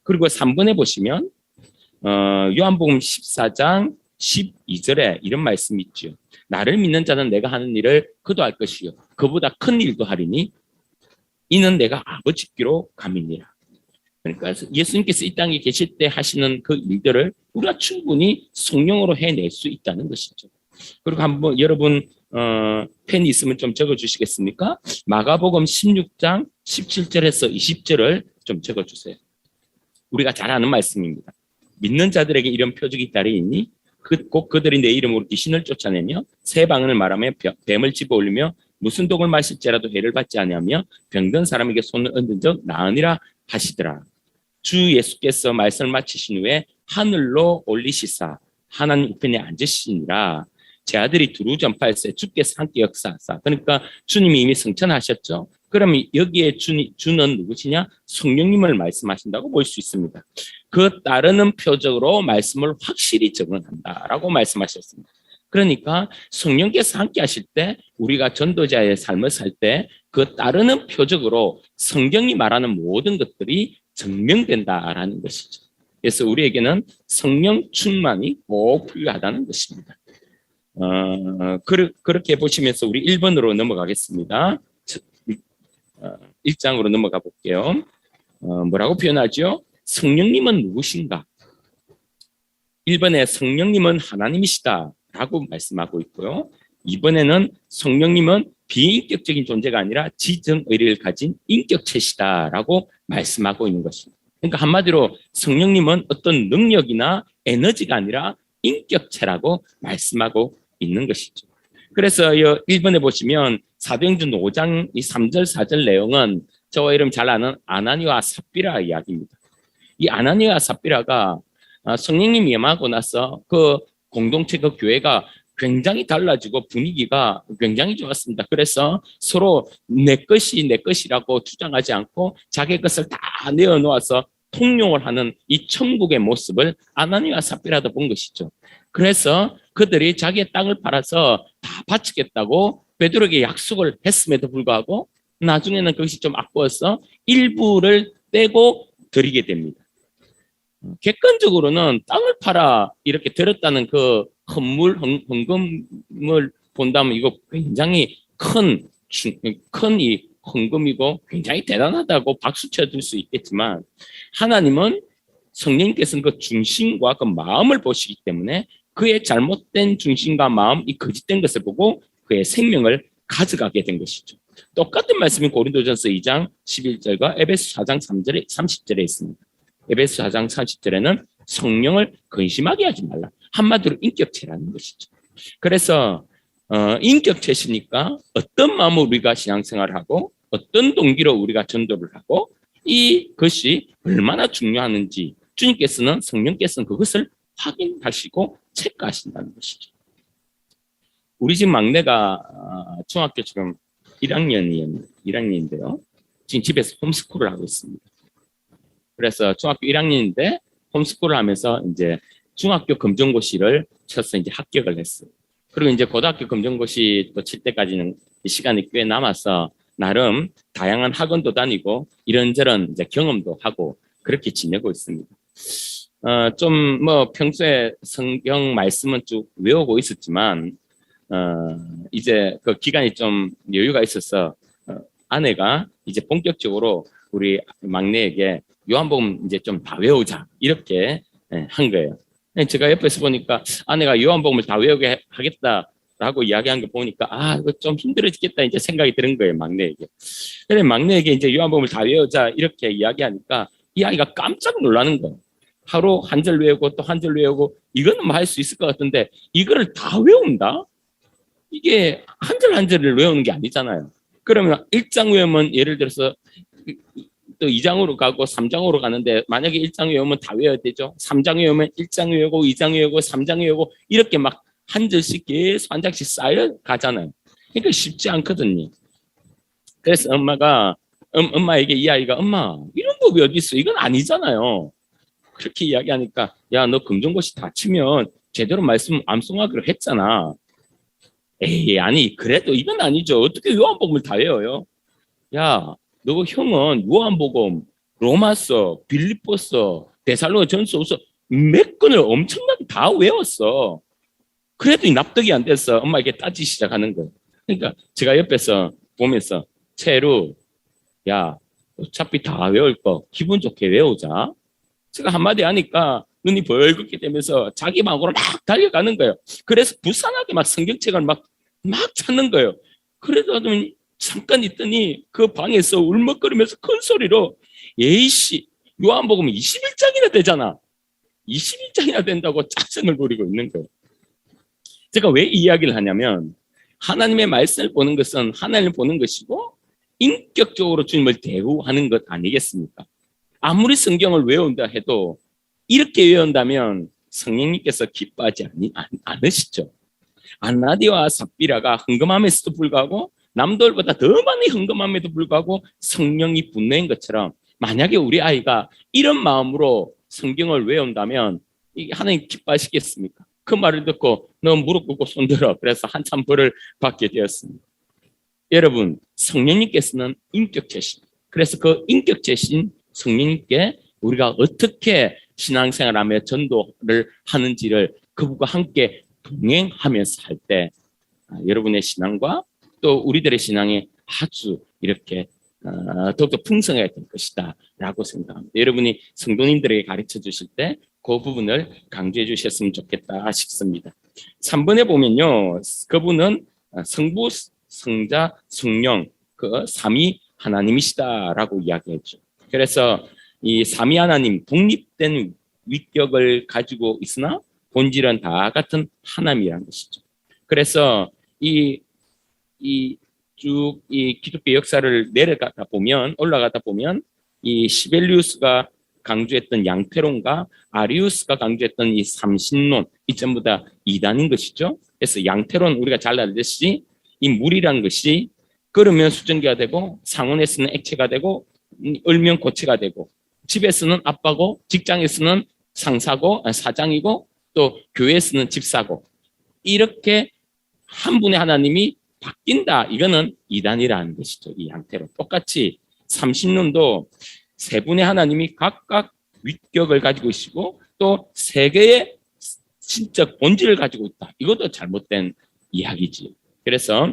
그리고 3번에 보시면 요한복음 14장 12절에 이런 말씀이 있죠. 나를 믿는 자는 내가 하는 일을 그도 할 것이요 그보다 큰 일도 하리니 이는 내가 아버지께로 감이니라. 그러니까 예수님께서 이 땅에 계실 때 하시는 그 일들을 우리가 충분히 성령으로 해낼 수 있다는 것이죠. 그리고 한번 여러분 펜이 있으면 좀 적어주시겠습니까? 마가복음 16장 17절에서 20절을 좀 적어주세요. 우리가 잘 아는 말씀입니다. 믿는 자들에게 이런 표적이 따르니 곧 그들이 내 이름으로 귀신을 쫓아내며 새 방언을 말하며 뱀을 집어올리며 무슨 독을 마실지라도 해를 받지 아니하며 병든 사람에게 손을 얹은 적 나으니라 하시더라. 주 예수께서 말씀을 마치신 후에 하늘로 올리시사 하나님 우편에 앉으시니라. 제 아들이 두루 전파했어요. 주께서 함께 역사하사. 그러니까 주님이 이미 성천하셨죠. 그러면 여기에 주는 누구시냐? 성령님을 말씀하신다고 볼 수 있습니다. 그 따르는 표적으로 말씀을 확실히 적응한다라고 말씀하셨습니다. 그러니까 성령께서 함께 하실 때 우리가 전도자의 삶을 살 때 그 따르는 표적으로 성경이 말하는 모든 것들이 증명된다라는 것이죠. 그래서 우리에게는 성령 충만이 꼭 필요하다는 것입니다. 그렇게 보시면서 우리 1번으로 넘어가겠습니다. 1장으로 넘어가 볼게요. 뭐라고 표현하죠? 성령님은 누구신가? 1번에 성령님은 하나님이시다 라고 말씀하고 있고요. 2번에는 성령님은 비인격적인 존재가 아니라 지정의리를 가진 인격체시다 라고 말씀하고 있는 것입니다. 그러니까 한마디로 성령님은 어떤 능력이나 에너지가 아니라 인격체라고 말씀하고 있는 것이죠. 그래서 1번에 보시면 사도행전 5장 이 3절 4절 내용은 저와 이름 잘 아는 아나니와 삽비라 이야기입니다. 이 아나니와 삽비라가 성령님이 임하고 나서 그 공동체 그 교회가 굉장히 달라지고 분위기가 굉장히 좋았습니다. 그래서 서로 내 것이라고 주장하지 않고 자기 것을 다 내어놓아서 통용을 하는 이 천국의 모습을 아나니와 삽비라도 본 것이죠. 그래서 그들이 자기의 땅을 팔아서 다 바치겠다고 베드로에게 약속을 했음에도 불구하고 나중에는 그것이 좀 아까워서 일부를 떼고 드리게 됩니다. 객관적으로는 땅을 팔아 이렇게 들었다는 그 헌금을 본다면 이거 굉장히 큰 이 헌금이고 굉장히 대단하다고 박수 쳐줄 수 있겠지만 하나님은 성령님께서는 그 중심과 그 마음을 보시기 때문에 그의 잘못된 중심과 마음, 이 거짓된 것을 보고 그의 생명을 가져가게 된 것이죠. 똑같은 말씀이 고린도전서 2장 11절과 에베소 4장 3절에 30절에 있습니다. 에베소 4장 30절에는 성령을 근심하게 하지 말라. 한마디로 인격체라는 것이죠. 그래서 인격체시니까 어떤 마음으로 우리가 신앙생활을 하고 어떤 동기로 우리가 전도를 하고 이것이 얼마나 중요하는지 주님께서는 성령께서는 그것을 확인하시고 체크하신다는 것이죠. 우리 집 막내가 중학교 지금 1학년인데요. 지금 집에서 홈스쿨을 하고 있습니다. 그래서 중학교 1학년인데 홈스쿨을 하면서 이제 중학교 검정고시를 쳐서 이제 합격을 했어요. 그리고 이제 고등학교 검정고시 또 칠 때까지는 시간이 꽤 남아서 나름 다양한 학원도 다니고 이런저런 이제 경험도 하고 그렇게 지내고 있습니다. 좀 뭐 평소에 성경 말씀은 쭉 외우고 있었지만 이제 그 기간이 좀 여유가 있어서 아내가 이제 본격적으로 우리 막내에게 요한복음 이제 좀 다 외우자 이렇게 한 거예요. 제가 옆에서 보니까 아내가 요한복음을 다 외우게 하겠다라고 이야기한 거 보니까 이거 좀 힘들어지겠다 이제 생각이 드는 거예요, 막내에게. 그래 막내에게 이제 요한복음을 다 외우자 이렇게 이야기하니까 이 아이가 깜짝 놀라는 거예요. 하루 한 절 외우고 또 한 절 외우고 이거는 뭐 할 수 있을 것 같은데 이거를 다 외운다? 이게 한 절 한 절을 외우는 게 아니잖아요. 그러면 1장 외우면 예를 들어서 또 2장으로 가고 3장으로 가는데 만약에 1장 외우면 다 외워야 되죠. 3장 외우면 1장 외우고 2장 외우고 3장 외우고 이렇게 막 한 절씩 계속 한 장씩 쌓여 가잖아요. 그러니까 쉽지 않거든요. 그래서 엄마에게 이 아이가 엄마 이런 법이 어디 있어? 이건 아니잖아요. 그렇게 이야기하니까 야 너 검정고시 다 치면 제대로 말씀 암송하기로 했잖아. 에이 아니 그래도 이건 아니죠. 어떻게 요한복음을 다 외워요? 야 너 형은 요한복음, 로마서, 빌립보서, 데살로니가전서 몇 권을 엄청나게 다 외웠어. 그래도 납득이 안 돼서 엄마에게 따지기 시작하는 거예요. 그러니까 제가 옆에서 보면서 채루, 야 어차피 다 외울 거 기분 좋게 외우자. 제가 한마디 하니까 눈이 벌겋게 되면서 자기 마음으로 막 달려가는 거예요. 그래서 부산하게 막 성경책을 막 찾는 거예요. 그래도 잠깐 있더니 그 방에서 울먹거리면서 큰 소리로 예이씨 요한복음 21장이나 되잖아. 21장이나 된다고 짜증을 부리고 있는 거예요. 제가 왜 이 이야기를 하냐면 하나님의 말씀을 보는 것은 하나님을 보는 것이고 인격적으로 주님을 대우하는 것 아니겠습니까? 아무리 성경을 외운다 해도 이렇게 외운다면 성령님께서 기뻐하지 않으시죠. 아나니와 삽비라가 헌금함에서도 불구하고 남들보다 더 많이 헌금함에도 불구하고 성령이 분노한 것처럼 만약에 우리 아이가 이런 마음으로 성경을 외운다면 하나님 기뻐하시겠습니까? 그 말을 듣고 너 무릎 꿇고 손들어. 그래서 한참 벌을 받게 되었습니다. 여러분, 성령님께서는 인격체신. 그래서 그 인격체신 성령님께 우리가 어떻게 신앙생활하며 전도를 하는지를 그분과 함께 동행하면서 할 때 여러분의 신앙과 또 우리들의 신앙이 아주 이렇게 더욱더 풍성하게 될 것이다 라고 생각합니다. 여러분이 성도님들에게 가르쳐 주실 때 그 부분을 강조해 주셨으면 좋겠다 싶습니다. 3번에 보면요, 그분은 성부, 성자, 성령 그 삼위 하나님이시다라고 이야기했죠. 그래서 이 삼위 하나님 독립된 위격을 가지고 있으나 본질은 다 같은 하나님이라는 것이죠. 그래서 이 기독교 역사를 올라가다 보면 이 시벨리우스가 강조했던 양태론과 아리우스가 강조했던 이 삼신론, 이 전부 다 이단인 것이죠. 그래서 양태론, 우리가 잘 알듯이 이 물이란 것이 끓으면 수증기가 되고 상온에서는 액체가 되고 얼면 고체가 되고 집에서는 아빠고 직장에서는 상사고 사장이고 또 교회에서는 집사고 이렇게 한 분의 하나님이 바뀐다. 이거는 이단이라는 것이죠. 이 양태론. 똑같이 삼신론도 세 분의 하나님이 각각 위격을 가지고 있고 또 세 개의 신적 본질을 가지고 있다. 이것도 잘못된 이야기지. 그래서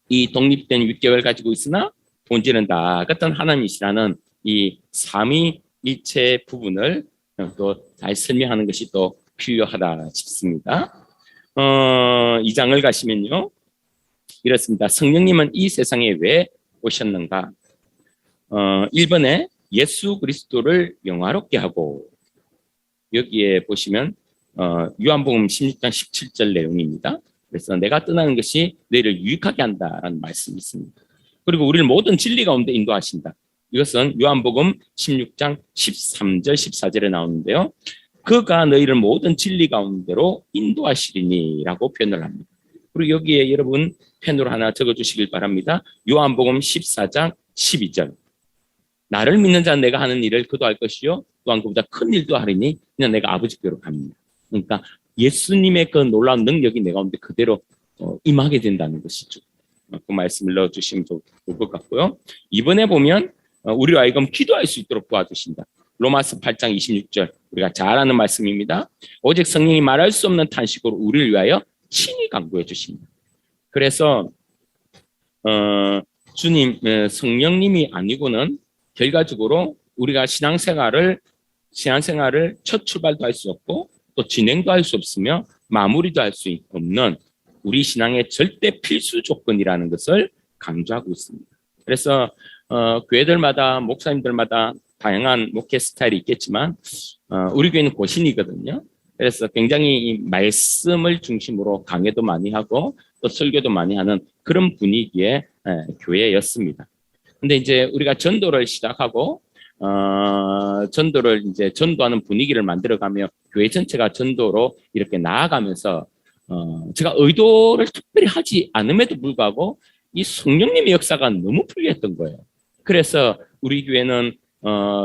이 독립된 위격을 가지고 있으나 본질은 다 같은 하나님이시라는 이 삼위일체 부분을 또 잘 설명하는 것이 또 필요하다 싶습니다. 2장을 가시면요. 이렇습니다. 성령님은 이 세상에 왜 오셨는가? 1번에 예수 그리스도를 영화롭게 하고, 여기에 보시면 요한복음 16장 17절 내용입니다. 그래서 내가 떠나는 것이 너희를 유익하게 한다라는 말씀이 있습니다. 그리고 우리를 모든 진리 가운데 인도하신다. 이것은 요한복음 16장 13절 14절에 나오는데요. 그가 너희를 모든 진리 가운데로 인도하시리니라고 표현을 합니다. 그리고 여기에 여러분 펜으로 하나 적어주시길 바랍니다. 요한복음 14장 12절. 나를 믿는 자는 내가 하는 일을 그도 할 것이요 또한 그보다 큰 일도 하리니 그냥 내가 아버지께로 갑니다. 그러니까 예수님의 그 놀라운 능력이 내 가운데 그대로 임하게 된다는 것이죠. 그 말씀을 넣어주시면 좋을 것 같고요. 이번에 보면 우리로 하여금 기도할 수 있도록 도와주신다. 로마서 8장 26절 우리가 잘 아는 말씀입니다. 오직 성령이 말할 수 없는 탄식으로 우리를 위하여 친히 간구해 주십니다. 그래서 주님 성령님이 아니고는 결과적으로 우리가 신앙생활을 첫 출발도 할 수 없고 또 진행도 할 수 없으며 마무리도 할 수 없는 우리 신앙의 절대 필수 조건이라는 것을 강조하고 있습니다. 그래서 교회들마다 목사님들마다 다양한 목회 스타일이 있겠지만 우리 교회는 고신이거든요. 그래서 굉장히 이 말씀을 중심으로 강해도 많이 하고 또 설교도 많이 하는 그런 분위기의 교회였습니다. 근데 이제 우리가 전도를 시작하고 전도를 이제 전도하는 분위기를 만들어가며 교회 전체가 전도로 이렇게 나아가면서 제가 의도를 특별히 하지 않음에도 불구하고 이 성령님의 역사가 너무 풍요했던 거예요. 그래서 우리 교회는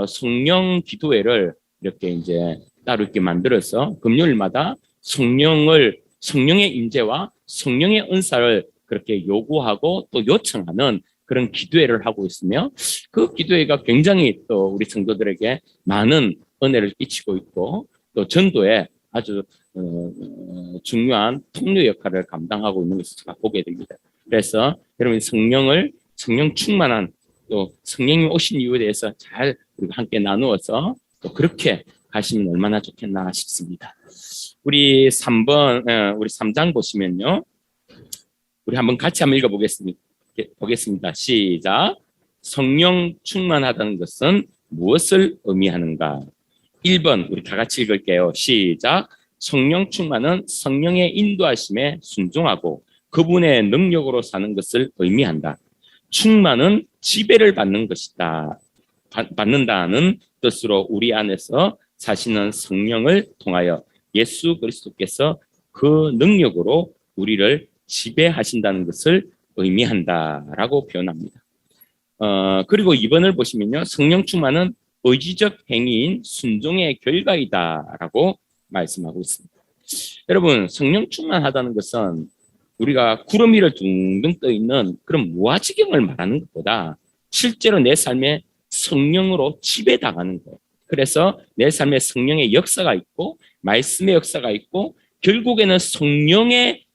성령 기도회를 이렇게 이제 따로 이렇게 만들어서 금요일마다 성령의 임재와 성령의 은사를 그렇게 요구하고 또 요청하는 그런 기도회를 하고 있으며 그 기도회가 굉장히 또 우리 성도들에게 많은 은혜를 끼치고 있고 또 전도에 아주 중요한 통로 역할을 감당하고 있는 것을 제가 보게 됩니다. 그래서 여러분 성령 충만한 또 성령님 오신 이유에 대해서 잘 우리가 함께 나누어서 또 그렇게 가시면 얼마나 좋겠나 싶습니다. 우리 3장 보시면요. 우리 한번 같이 한번 보겠습니다. 시작. 성령 충만하다는 것은 무엇을 의미하는가? 1번 우리 다 같이 읽을게요. 시작. 성령 충만은 성령의 인도하심에 순종하고 그분의 능력으로 사는 것을 의미한다. 충만은 지배를 받는 것이다. 받는다는 뜻으로 우리 안에서 사시는 성령을 통하여 예수 그리스도께서 그 능력으로 우리를 지배하신다는 것을 의미한다라고 표현합니다. 그리고 2번을 보시면요. 성령 충만은 의지적 행위인 순종의 결과이다라고 말씀하고 있습니다. 여러분, 성령 충만하다는 것은 우리가 구름 위를 둥둥 떠 있는 그런 무아지경을 말하는 것보다 실제로 내 삶에 성령으로 지배당하는 거예요. 그래서 내 삶에 성령의 역사가 있고 말씀의 역사가 있고 결국에는 성령의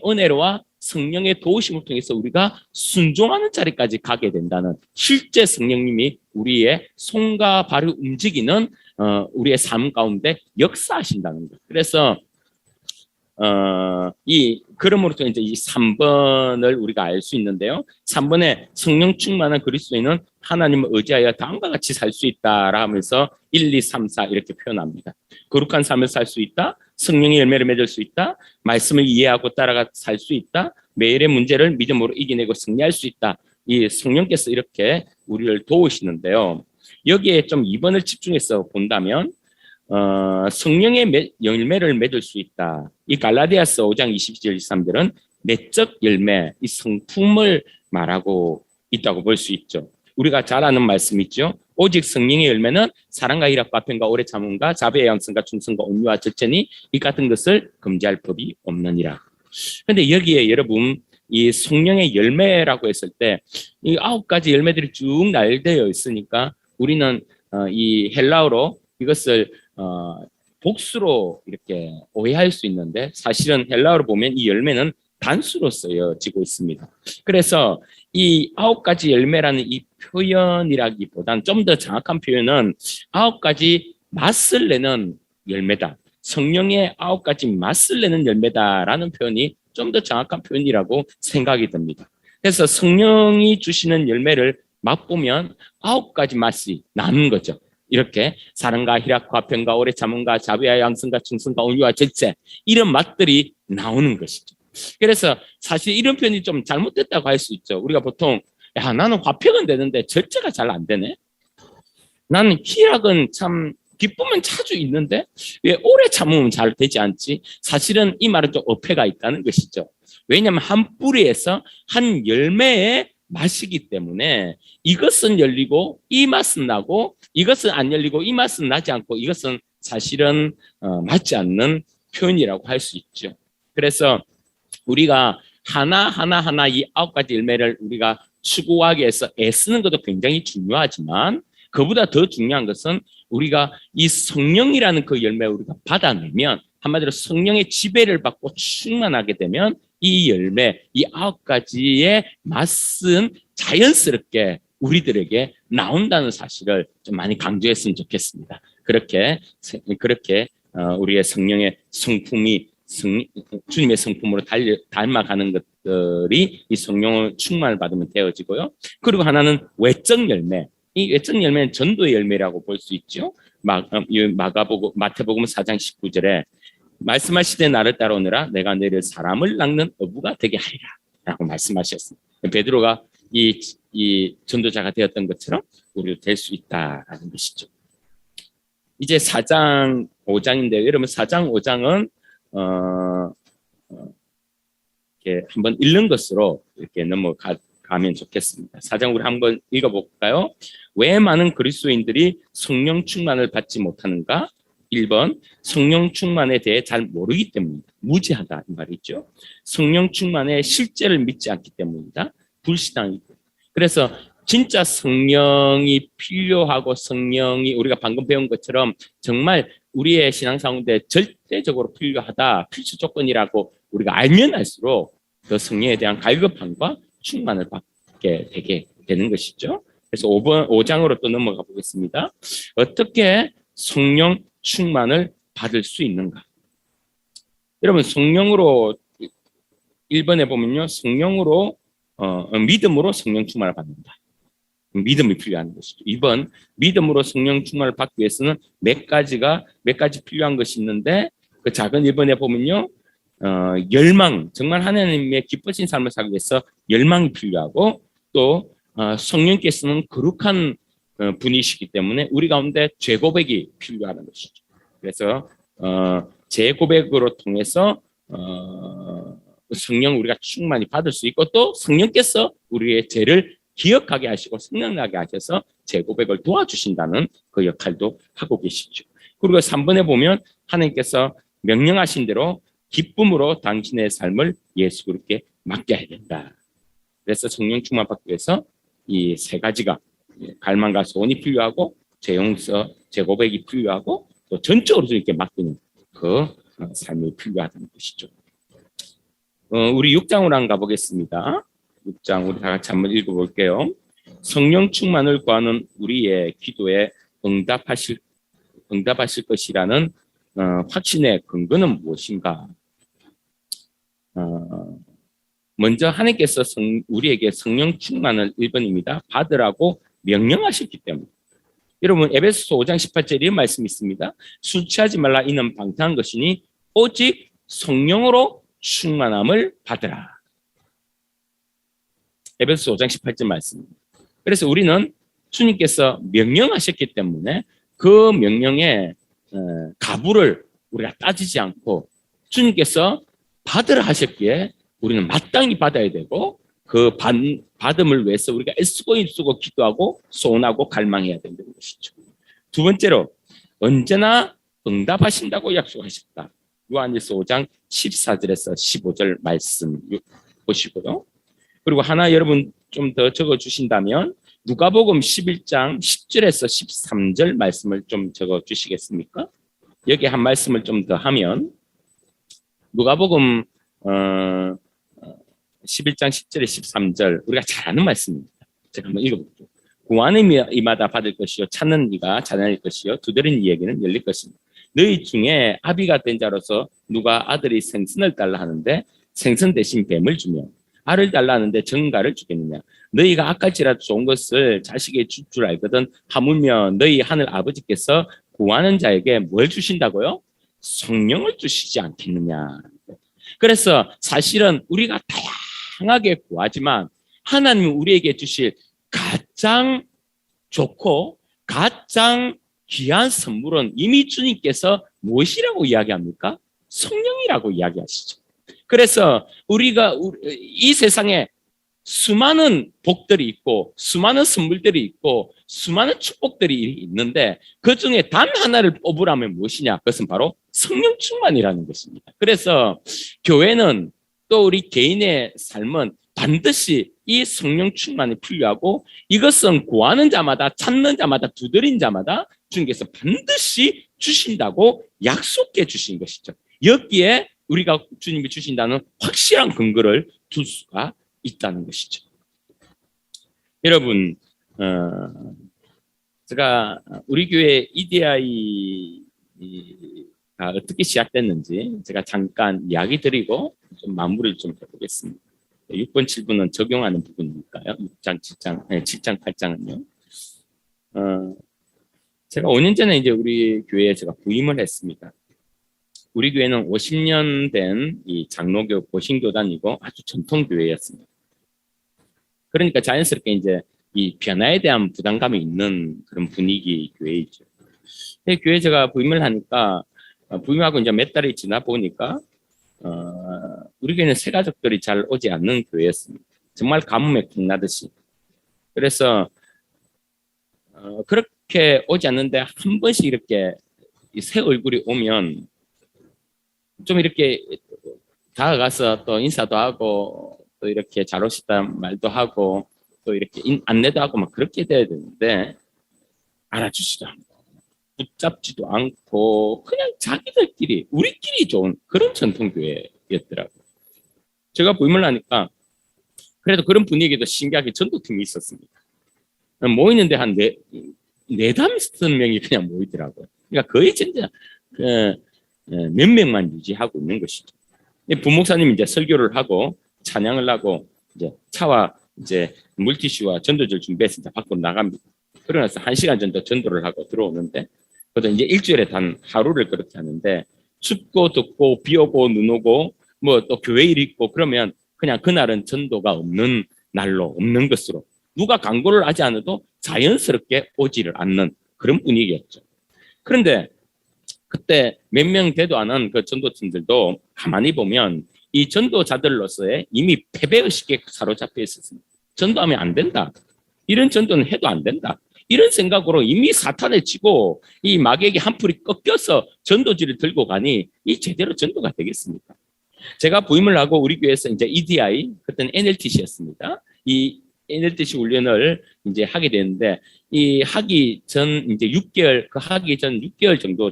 은혜와 성령의 도우심을 통해서 우리가 순종하는 자리까지 가게 된다는, 실제 성령님이 우리의 손과 발을 움직이는 우리의 삶 가운데 역사하신다는 것. 그래서 그러므로부터 이제 이 3번을 우리가 알 수 있는데요. 3번에 성령 충만한 그리스도인은 하나님을 의지하여 다음과 같이 살 수 있다라 하면서 1, 2, 3, 4 이렇게 표현합니다. 거룩한 삶을 살 수 있다. 성령의 열매를 맺을 수 있다. 말씀을 이해하고 따라가 살 수 있다. 매일의 문제를 믿음으로 이겨내고 승리할 수 있다. 이 성령께서 이렇게 우리를 도우시는데요. 여기에 좀 2번을 집중해서 본다면 성령의 열매를 맺을 수 있다. 이 갈라디아서 5장 22절 23절은 내적 열매, 이 성품을 말하고 있다고 볼 수 있죠. 우리가 잘 아는 말씀 있죠. 오직 성령의 열매는 사랑과 희락과 평과 오래 참음과 자비의 양성과 충성과 온유와 절제니 이 같은 것을 금지할 법이 없느니라. 그런데 여기에 여러분 이 성령의 열매라고 했을 때 이 9가지 열매들이 쭉 나열되어 있으니까 우리는 이 헬라어로 이것을 복수로 이렇게 오해할 수 있는데 사실은 헬라어로 보면 이 열매는 단수로 쓰여지고 있습니다. 그래서 이 9가지 열매라는 이 표현이라기보단 좀 더 정확한 표현은 9가지 맛을 내는 열매다. 성령의 9가지 맛을 내는 열매다라는 표현이 좀 더 정확한 표현이라고 생각이 듭니다. 그래서 성령이 주시는 열매를 맛보면 9가지 맛이 나는 거죠. 이렇게 사랑과 희락과 평과 오래 참음과 자비와 양성과 충성과 온유와 절제, 이런 맛들이 나오는 것이죠. 그래서 사실 이런 표현이 좀 잘못됐다고 할 수 있죠. 우리가 보통 야 나는 화평은 되는데 절제가 잘 안 되네. 나는 희락은 참 기쁨은 자주 있는데 왜 오래 참으면 잘 되지 않지? 사실은 이 말은 좀 어폐가 있다는 것이죠. 왜냐하면 한 뿌리에서 한 열매의 맛이기 때문에 이것은 열리고 이 맛은 나고 이것은 안 열리고 이 맛은 나지 않고 이것은 사실은 맞지 않는 표현이라고 할 수 있죠. 그래서 우리가 하나하나 이 9가지 열매를 우리가 추구하기 위해서 애쓰는 것도 굉장히 중요하지만 그보다 더 중요한 것은 우리가 이 성령이라는 그 열매를 우리가 받아내면 한마디로 성령의 지배를 받고 충만하게 되면 이 열매, 이 9가지의 맛은 자연스럽게 우리들에게 나온다는 사실을 좀 많이 강조했으면 좋겠습니다. 그렇게 우리의 성령의 성품이 주님의 성품으로 닮아가는 것들이 이 성령을 충만을 받으면 되어지고요. 그리고 하나는 외적 열매. 이 외적 열매는 전도의 열매라고 볼 수 있죠. 마태복음 4장 19절에 말씀하시되 나를 따라오느라 내가 너를 사람을 낚는 어부가 되게 하리라 라고 말씀하셨습니다. 베드로가 이 전도자가 되었던 것처럼 우리도 될 수 있다라는 것이죠. 이제 4장 5장인데요. 여러분 4장 5장은 이렇게 한번 읽는 것으로 이렇게 넘어가면 좋겠습니다. 4장 우리 한번 읽어볼까요? 왜 많은 그리스도인들이 성령 충만을 받지 못하는가? 1번 성령 충만에 대해 잘 모르기 때문이다. 무지하다 이 말이죠. 성령 충만의 실제를 믿지 않기 때문이다. 불신앙이고. 그래서 진짜 성령이 필요하고 성령이 우리가 방금 배운 것처럼 정말 우리의 신앙 가운데 절대적으로 필요하다. 필수 조건이라고 우리가 알면 알수록 그 성령에 대한 갈급함과 충만을 받게 되게 되는 것이죠. 그래서 5장으로 또 넘어가 보겠습니다. 어떻게 성령 충만을 받을 수 있는가? 여러분 성령으로 1번에 보면요. 성령으로 믿음으로 성령 충만을 받는다. 믿음이 필요한 것이죠. 2번 믿음으로 성령 충만을 받기 위해서는 몇 가지 필요한 것이 있는데 그 작은 1번에 보면요. 열망, 정말 하나님의 기쁘신 삶을 살기 위해서 열망이 필요하고 또 성령께서는 거룩한 분이시기 때문에 우리 가운데 죄 고백이 필요한 것이죠. 그래서 죄 고백으로 통해서 성령 우리가 충만히 받을 수 있고 또 성령께서 우리의 죄를 기억하게 하시고 생각나게 하셔서 죄 고백을 도와주신다는 그 역할도 하고 계시죠. 그리고 3번에 보면 하나님께서 명령하신 대로 기쁨으로 당신의 삶을 예수 그리스도께 맡겨야 된다. 그래서 성령 충만 받기 위해서 이 세 가지가 갈망과 소원이 필요하고 죄용서, 죄고백이 필요하고 또 전적으로 이렇게 맡기는 그 삶이 필요하다는 것이죠. 우리 6장으로 한번 가보겠습니다. 6장 우리 다 같이 한번 읽어볼게요. 성령 충만을 구하는 우리의 기도에 응답하실 것이라는 확신의 근거는 무엇인가? 먼저 하나님께서 우리에게 성령 충만을 1번입니다. 받으라고 명령하셨기 때문에. 여러분 에베소서 5장 18절에 이런 말씀이 있습니다. 술 취하지 말라 이는 방탕한 것이니 오직 성령으로 충만함을 받으라. 에베소서 5장 18절 말씀입니다. 그래서 우리는 주님께서 명령하셨기 때문에 그 명령의 가부를 우리가 따지지 않고 주님께서 받으라 하셨기에 우리는 마땅히 받아야 되고 그 받음을 위해서 우리가 애쓰고 힘쓰고 기도하고 소원하고 갈망해야 된다는 것이죠. 두 번째로 언제나 응답하신다고 약속하셨다. 요한일서 5장 14절에서 15절 말씀 보시고요. 그리고 하나 여러분 좀 더 적어 주신다면 누가복음 11장 10절에서 13절 말씀을 좀 적어 주시겠습니까? 여기 한 말씀을 좀 더 하면 누가복음 11장 10절에 13절 우리가 잘 아는 말씀입니다. 제가 한번 읽어볼게요. 구하는 이마다 받을 것이요 찾는 이가 찾아낼 것이요 두드리는 이에게는 열릴 것입니다. 너희 중에 아비가 된 자로서 누가 아들이 생선을 달라 하는데 생선 대신 뱀을 주며 알을 달라 하는데 정갈을 주겠느냐. 너희가 악할지라도 좋은 것을 자식에게 줄 줄 알거든 하물며 너희 하늘 아버지께서 구하는 자에게 뭘 주신다고요? 성령을 주시지 않겠느냐. 그래서 사실은 우리가 다양하게 구하지만 하나님이 우리에게 주실 가장 좋고 가장 귀한 선물은 이미 주님께서 무엇이라고 이야기합니까? 성령이라고 이야기하시죠. 그래서 우리가 이 세상에 수많은 복들이 있고 수많은 선물들이 있고 수많은 축복들이 있는데 그중에 단 하나를 뽑으라면 무엇이냐? 그것은 바로 성령 충만이라는 것입니다. 그래서 교회는 또 우리 개인의 삶은 반드시 이 성령 충만이 필요하고 이것은 구하는 자마다 찾는 자마다 두드린 자마다 주님께서 반드시 주신다고 약속해 주신 것이죠. 여기에 우리가 주님이 주신다는 확실한 근거를 둘 수가 있다는 것이죠. 여러분, 제가 우리 교회 EDI가 어떻게 시작됐는지 제가 잠깐 이야기 드리고 좀 마무리를 좀 해보겠습니다. 6번, 7번은 적용하는 부분이니까요. 6장, 7장, 8장은요. 제가 5년 전에 이제 우리 교회에 제가 부임을 했습니다. 우리 교회는 50년 된 이 장로교 보신교단이고 아주 전통 교회였습니다. 그러니까 자연스럽게 이제 이 변화에 대한 부담감이 있는 그런 분위기 교회이죠. 교회 제가 부임을 하니까 부임하고 이제 몇 달이 지나 보니까 우리 교회는 새 가족들이 잘 오지 않는 교회였습니다. 정말 가뭄에 콩나듯이. 그래서 그렇게 오지 않는데 한 번씩 이렇게 새 얼굴이 오면 좀 이렇게 다가가서 또 인사도 하고 또 이렇게 잘 오셨다 말도 하고 또 이렇게 안내도 하고 막 그렇게 돼야 되는데 알아주지도 않고 붙잡지도 않고 그냥 자기들끼리 우리끼리 좋은 그런 전통교회였더라고요. 제가 부임을 하니까 그래도 그런 분위기도 신기하게 전도팀이 있었습니다. 모이는데 한 네다섯 명이 그냥 모이더라고요. 그러니까 거의 진짜 몇 명만 유지하고 있는 것이죠. 부목사님이 이제 설교를 하고 찬양을 하고 이제 차와 이제 물티슈와 전도지를 준비해서 이제 밖으로 나갑니다. 그러나서 1시간 정도 전도를 하고 들어오는데 그것도 이제 일주일에 단 하루를 그렇게 하는데 춥고 덥고 비 오고 눈 오고 뭐 또 교회 일 있고 그러면 그냥 그날은 전도가 없는 날로 없는 것으로 누가 광고를 하지 않아도 자연스럽게 오지를 않는 그런 분위기였죠. 그런데 그때 몇 명 돼도 않은 그 전도팀들도 가만히 보면 이 전도자들로서의 이미 패배의식에 사로잡혀 있었습니다. 전도하면 안 된다. 이런 전도는 해도 안 된다. 이런 생각으로 이미 사탄에 치고 이 마귀에게 한풀이 꺾여서 전도지를 들고 가니 이 제대로 전도가 되겠습니까? 제가 부임을 하고 우리 교회에서 이제 EDI, 그때는 NLTC였습니다. 이 NLTC 훈련을 이제 하게 되는데, 이 하기 전 이제 6개월, 그 하기 전 6개월 정도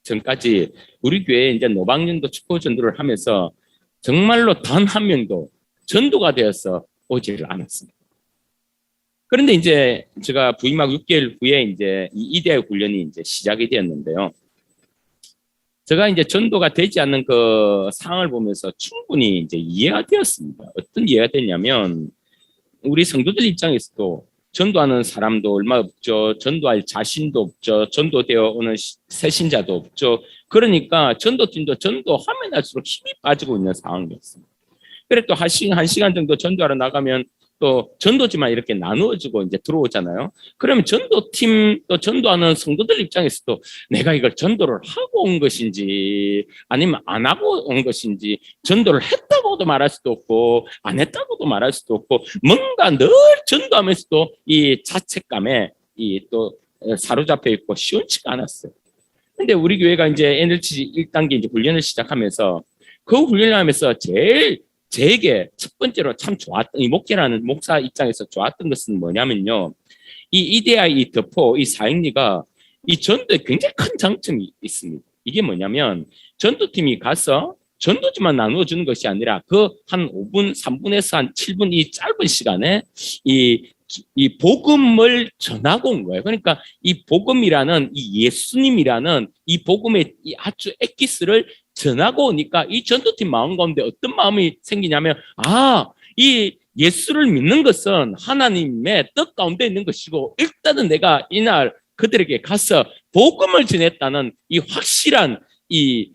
전까지 우리 교회에 이제 노방전도 축복 전도를 하면서 정말로 단 한 명도 전도가 되어서 오지를 않았습니다. 그런데 이제 제가 부임하고 6개월 후에 이제 이 EDI 훈련이 이제 시작이 되었는데요. 제가 이제 전도가 되지 않는 그 상황을 보면서 충분히 이제 이해가 되었습니다. 어떤 이해가 됐냐면, 우리 성도들 입장에서도 전도하는 사람도 얼마 없죠. 전도할 자신도 없죠. 전도되어 오는 새 신자도 없죠. 그러니까 전도팀도 전도하면 할수록 힘이 빠지고 있는 상황이었습니다. 그래 또 한 시간 정도 전도하러 나가면 또 전도지만 이렇게 나누어지고 이제 들어오잖아요. 그러면 전도팀 또 전도하는 성도들 입장에서도 내가 이걸 전도를 하고 온 것인지 아니면 안 하고 온 것인지, 전도를 했다고도 말할 수도 없고 안 했다고도 말할 수도 없고, 뭔가 늘 전도하면서도 이 자책감에 이 또 사로잡혀 있고 시원치가 않았어요. 근데 우리 교회가 이제 NLT 1단계 이제 훈련을 시작하면서 그 훈련을 하면서 제게 첫 번째로 참 좋았던, 이 목회라는 목사 입장에서 좋았던 것은 뭐냐면요. 이 EDI, 이 덕포, 이 사역리가 이 전도에 굉장히 큰 장점이 있습니다. 이게 뭐냐면, 전도팀이 가서 전도지만 나누어주는 것이 아니라 그 한 5분, 3분에서 한 7분 이 짧은 시간에 이 복음을 전하고 온 거예요. 그러니까 이 복음이라는, 이 예수님이라는 이 복음의 이 아주 엑기스를 전하고 오니까 이 전도팀 마음 가운데 어떤 마음이 생기냐면, 이 예수를 믿는 것은 하나님의 뜻 가운데 있는 것이고, 일단은 내가 이날 그들에게 가서 복음을 전했다는 이 확실한 이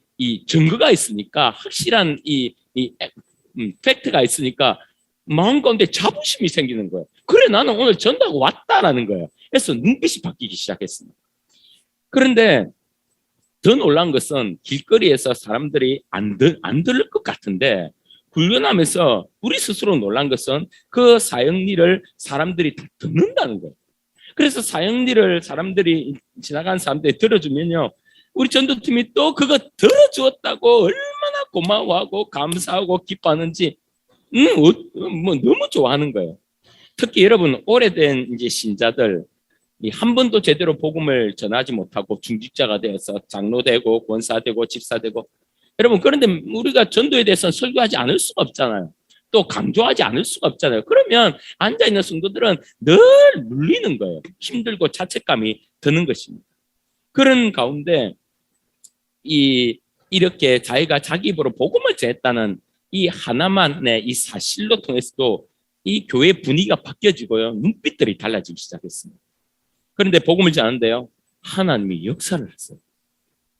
증거가 있으니까, 확실한 이 팩트가 있으니까 마음 가운데 자부심이 생기는 거예요. 그래, 나는 오늘 전도하고 왔다라는 거예요. 그래서 눈빛이 바뀌기 시작했습니다. 그런데 더 놀라운 것은 길거리에서 사람들이 안 들을 것 같은데, 훈련하면서 우리 스스로 놀란 것은 그 사역리를 사람들이 다 듣는다는 거예요. 그래서 사역리를 사람들이, 지나간 사람들이 들어주면요, 우리 전도팀이 또 그거 들어주었다고 얼마나 고마워하고 감사하고 기뻐하는지 뭐 너무 좋아하는 거예요. 특히 여러분, 오래된 이제 신자들, 한 번도 제대로 복음을 전하지 못하고 중직자가 되어서 장로되고 권사되고 집사되고, 여러분, 그런데 우리가 전도에 대해서는 설교하지 않을 수가 없잖아요. 또 강조하지 않을 수가 없잖아요. 그러면 앉아있는 성도들은 늘 눌리는 거예요. 힘들고 자책감이 드는 것입니다. 그런 가운데 이렇게 자기가 자기 입으로 복음을 전했다는 이 하나만의 이 사실로 통해서도 이 교회 분위기가 바뀌어지고요, 눈빛들이 달라지기 시작했습니다. 그런데 복음을 전하는데요, 하나님이 역사를 했어요.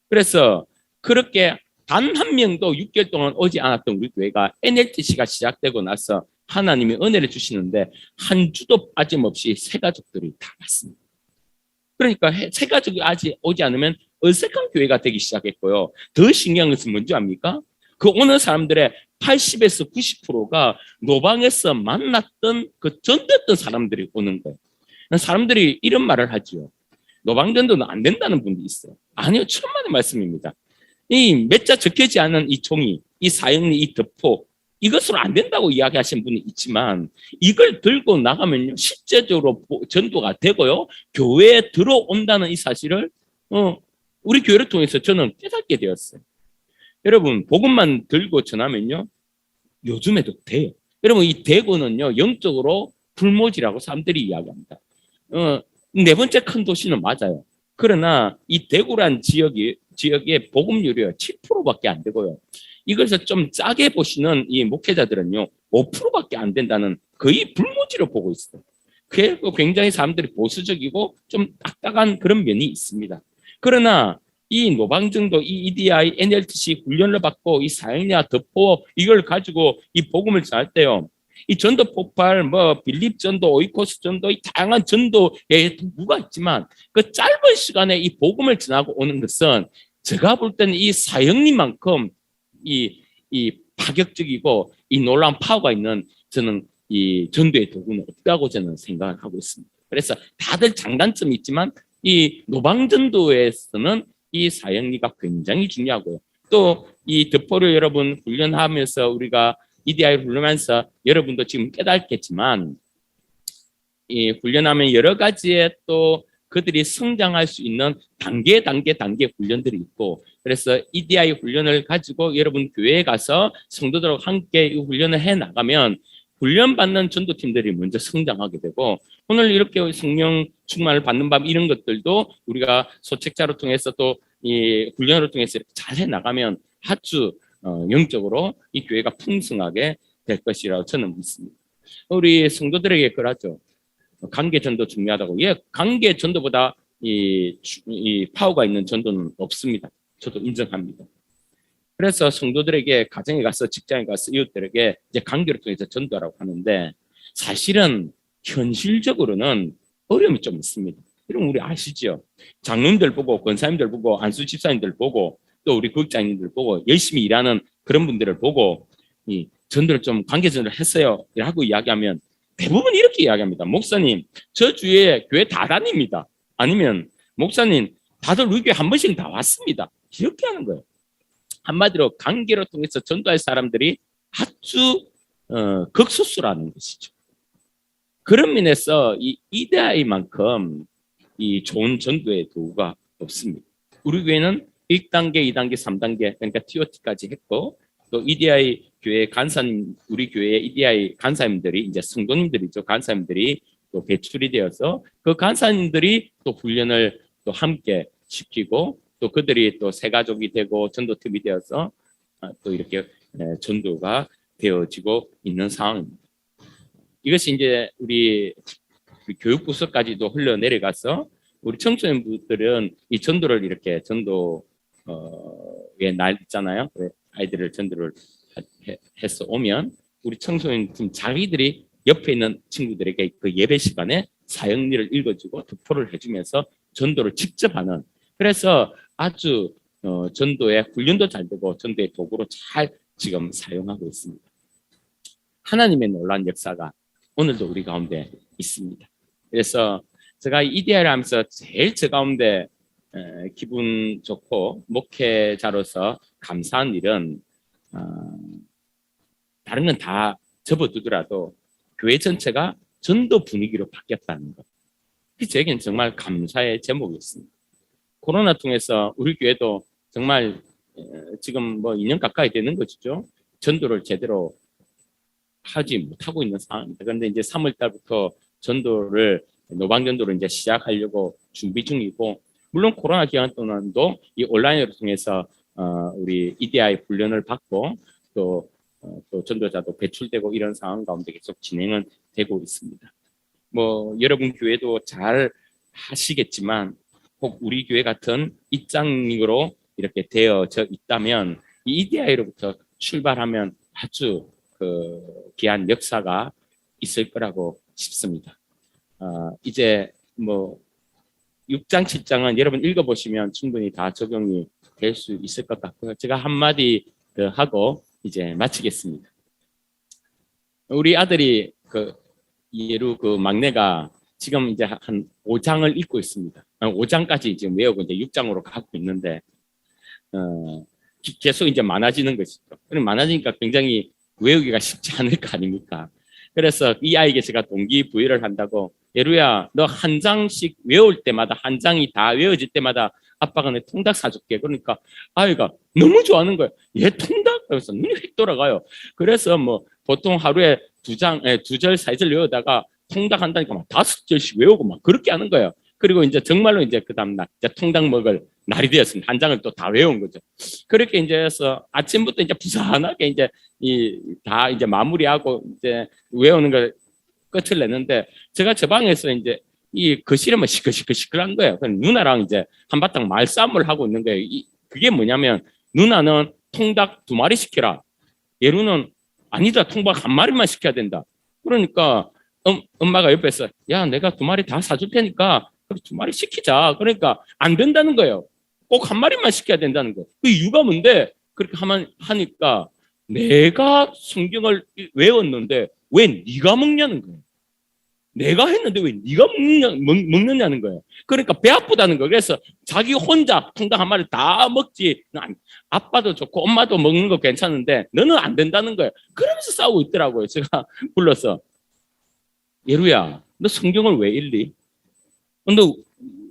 그래서 그렇게 단 한 명도 6개월 동안 오지 않았던 우리 교회가 NLTC가 시작되고 나서 하나님이 은혜를 주시는데 한 주도 빠짐없이 새 가족들이 다 왔습니다. 그러니까 새 가족이 아직 오지 않으면 어색한 교회가 되기 시작했고요. 더 신기한 것은 뭔지 압니까? 그 오는 사람들의 80에서 90%가 노방에서 만났던 그 전도했던 사람들이 오는 거예요. 사람들이 이런 말을 하지요. 노방전도는 안 된다는 분도 있어요. 아니요, 천만의 말씀입니다. 이 몇 자 적혀지지 않은 이 종이, 이 사형리, 이 덮포, 이것으로 안 된다고 이야기하시는 분이 있지만, 이걸 들고 나가면요, 실제적으로 전도가 되고요, 교회에 들어온다는 이 사실을 우리 교회를 통해서 저는 깨닫게 되었어요. 여러분, 복음만 들고 전하면요, 요즘에도 돼요. 여러분, 이 대구는요, 영적으로 불모지라고 사람들이 이야기합니다. 네 번째 큰 도시는 맞아요. 그러나 이 대구란 지역의 복음률이 7%밖에 안 되고요. 이것을 좀 짜게 보시는 이 목회자들은요, 5%밖에 안 된다는 거의 불모지로 보고 있어요. 그리고 굉장히 사람들이 보수적이고 좀 딱딱한 그런 면이 있습니다. 그러나 이 노방정도, 이 EDI, NLTC 훈련을 받고 이 사역리와 덮포 이걸 가지고 이 복음을 전할 때요, 이 전도 폭발, 빌립 전도, 오이코스 전도, 이 다양한 전도의 도구가 있지만 그 짧은 시간에 이 복음을 전하고 오는 것은 제가 볼 때는 이 사역리만큼 이 파격적이고 이 놀라운 파워가 있는 저는 이 전도의 도구는 없다고 저는 생각을 하고 있습니다. 그래서 다들 장단점이 있지만 이 노방전도에서는 이 사형리가 굉장히 중요하고요. 또 이 득포를 여러분 훈련하면서 우리가 EDI를 훈련하면서 여러분도 지금 깨닫겠지만 이 훈련하면 여러 가지의 또 그들이 성장할 수 있는 단계 훈련들이 있고, 그래서 EDI 훈련을 가지고 여러분 교회에 가서 성도들과 함께 이 훈련을 해 나가면 훈련받는 전도팀들이 먼저 성장하게 되고, 오늘 이렇게 성령 충만을 받는 밤 이런 것들도 우리가 소책자로 통해서 또 이 훈련을 통해서 잘 해 나가면 아주 영적으로 이 교회가 풍성하게 될 것이라고 저는 믿습니다. 우리 성도들에게 그러죠. 관계 전도 중요하다고. 예, 관계 전도보다 이 파워가 있는 전도는 없습니다. 저도 인정합니다. 그래서 성도들에게 가정에 가서 직장에 가서 이웃들에게 이제 관계를 통해서 전도하라고 하는데, 사실은 현실적으로는 어려움이 좀 있습니다. 이런 우리 아시죠? 장로님들 보고 권사님들 보고 안수 집사님들 보고 또 우리 국장님들 보고 열심히 일하는 그런 분들을 보고 이 전도를 좀 관계 전도를 했어요 라고 이야기하면 대부분 이렇게 이야기합니다. 목사님, 저 주위에 교회 다 다닙니다. 아니면 목사님, 다들 우리 교회 한 번씩 다 왔습니다. 이렇게 하는 거예요. 한마디로 관계를 통해서 전도할 사람들이 아주 극소수라는 것이죠. 그런 면에서 이 EDI만큼 이 좋은 전도의 도구가 없습니다. 우리 교회는 1단계, 2단계, 3단계, 그러니까 TOT까지 했고, 또 EDI 교회 간사님, 우리 교회 EDI 간사님들이 이제 성도님들이죠. 간사님들이 또 배출이 되어서 그 간사님들이 또 훈련을 또 함께 시키고, 또 그들이 또 새 가족이 되고 전도팀이 되어서 또 이렇게 전도가 되어지고 있는 상황입니다. 이것이 이제 우리 교육부서까지도 흘러내려가서 우리 청소년분들은 이 전도를 이렇게 전도의 날 있잖아요. 아이들을 전도를 해서 오면 우리 청소년팀 자기들이 옆에 있는 친구들에게 그 예배 시간에 사형리를 읽어주고 득포를 해주면서 전도를 직접 하는, 그래서 아주 전도의 훈련도 잘 되고 전도의 도구로 잘 지금 사용하고 있습니다. 하나님의 놀라운 역사가 오늘도 우리 가운데 있습니다. 그래서 제가 EDI를 하면서 제일 저 가운데 기분 좋고 목회자로서 감사한 일은 다른 건 다 접어두더라도 교회 전체가 전도 분위기로 바뀌었다는 것. 그게 제게는 정말 감사의 제목이었습니다. 코로나 통해서 우리 교회도 정말 지금 뭐 2년 가까이 되는 것이죠. 전도를 제대로 하지 못하고 있는 상황입니다. 그런데 이제 3월 달부터 전도를 노방전도를 이제 시작하려고 준비 중이고, 물론 코로나 기간 동안도 이 온라인으로 통해서 우리 EDI 훈련을 받고 또 전도자도 배출되고 이런 상황 가운데 계속 진행은 되고 있습니다. 뭐 여러분 교회도 잘 하시겠지만 혹 우리 교회 같은 입장으로 이렇게 되어져 있다면 이 EDI로부터 출발하면 아주 귀한 역사가 있을 거라고 싶습니다. 이제 뭐 6장, 7장은 여러분 읽어보시면 충분히 다 적용이 될 수 있을 것 같고요. 제가 한마디 더 하고 이제 마치겠습니다. 우리 아들이 예루 막내가 지금 이제 한 5장을 읽고 있습니다. 5장까지 지금 외우고 이제 6장으로 가고 있는데, 계속 이제 많아지는 것이죠. 그럼 많아지니까 굉장히 외우기가 쉽지 않을 거 아닙니까? 그래서 이 아이에게 제가 동기부여를 한다고, 예루야, 너 한 장씩 외울 때마다, 한 장이 다 외워질 때마다 아빠가 내 통닭 사줄게. 그러니까 아이가 너무 좋아하는 거예요. 얘 통닭? 그래서 눈이 휙 돌아가요. 그래서 뭐 보통 하루에 2절, 4절 외우다가 통닭 한다니까 막 5절씩 외우고 막 그렇게 하는 거예요. 그리고 이제 정말로 이제 그 다음날 이제 통닭 먹을 날이 되었습니다. 한 장을 또 다 외운 거죠. 그렇게 이제 해서 아침부터 이제 부산하게 이제 다 이제 마무리하고 이제 외우는 걸 끝을 냈는데, 제가 저 방에서 이제 이 거실에 뭐 시끌시끌한 거예요. 그럼 누나랑 이제 한바탕 말싸움을 하고 있는 거예요. 그게 뭐냐면, 누나는 통닭 2마리 시켜라. 예루는 아니다, 통닭 1마리만 시켜야 된다. 그러니까 엄마가 옆에서 야, 내가 2마리 다 사줄 테니까 2마리 시키자. 그러니까 안 된다는 거예요. 꼭 1마리만 시켜야 된다는 거예요. 그 이유가 뭔데? 그렇게 하니까 내가 성경을 외웠는데 왜 네가 먹냐는 거예요. 내가 했는데 왜 네가 먹느냐는 거예요. 그러니까 배 아프다는 거예요. 그래서 자기 혼자 통닭 한 마리 다 먹지. 아빠도 좋고 엄마도 먹는 거 괜찮은데 너는 안 된다는 거예요. 그러면서 싸우고 있더라고요. 제가 불러서 예루야, 너 성경을 왜 읽니? 너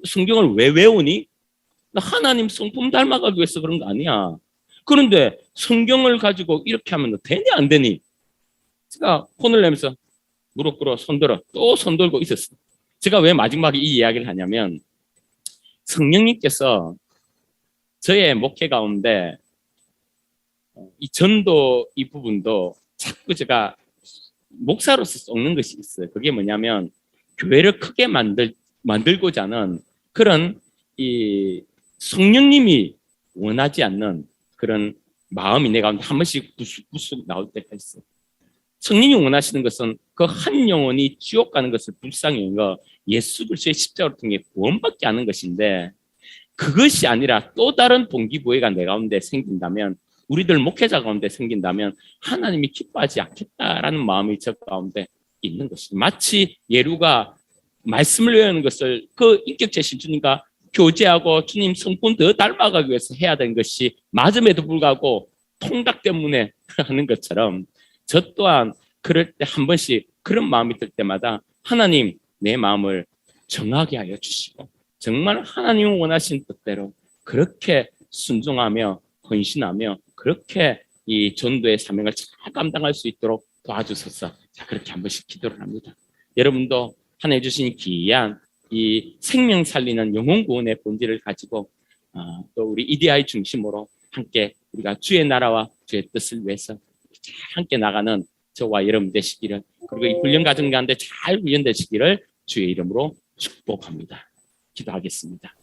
성경을 왜 외우니? 나 하나님 성품 닮아가기 위해서 그런 거 아니야. 그런데 성경을 가지고 이렇게 하면 너 되니 안 되니? 제가 혼을 내면서 무릎 꿇어 손 들어 또 손 들고 있었어. 제가 왜 마지막에 이 이야기를 하냐면 성령님께서 저의 목회 가운데 이 전도 이 부분도 자꾸 제가 목사로서 썩는 것이 있어요. 그게 뭐냐면 교회를 크게 만들고자 하는 그런 이 성령님이 원하지 않는 그런 마음이 내 가운데 한 번씩 부수부수 나올 때가 있어요. 성령이 원하시는 것은 그 한 영혼이 지옥 가는 것을 불쌍히 여겨 예수 그리스도의 십자가를 통해 구원받게 하는 것인데 그것이 아니라 또 다른 동기부여가 내 가운데 생긴다면 우리들 목회자 가운데 생긴다면 하나님이 기뻐하지 않겠다라는 마음이 저 가운데 있는 것이죠. 마치 예루가 말씀을 외우는 것을 그 인격체신 주님과 교제하고 주님 성품 더 닮아가기 위해서 해야 되는 것이 맞음에도 불구하고 통닭 때문에 하는 것처럼 저 또한 그럴 때 한 번씩 그런 마음이 들 때마다 하나님 내 마음을 정하게 하여 주시고 정말 하나님 원하신 뜻대로 그렇게 순종하며 헌신하며 그렇게 이 전도의 사명을 잘 감당할 수 있도록 도와주소서. 자, 그렇게 한 번씩 기도를 합니다. 여러분도 하나님 주신 귀한 이 생명 살리는 영혼 구원의 본질을 가지고 또 우리 EDI 중심으로 함께 우리가 주의 나라와 주의 뜻을 위해서 함께 나가는 저와 여러분 되시기를 그리고 이 훈련 과정 가운데 잘 훈련되시기를 주의 이름으로 축복합니다. 기도하겠습니다.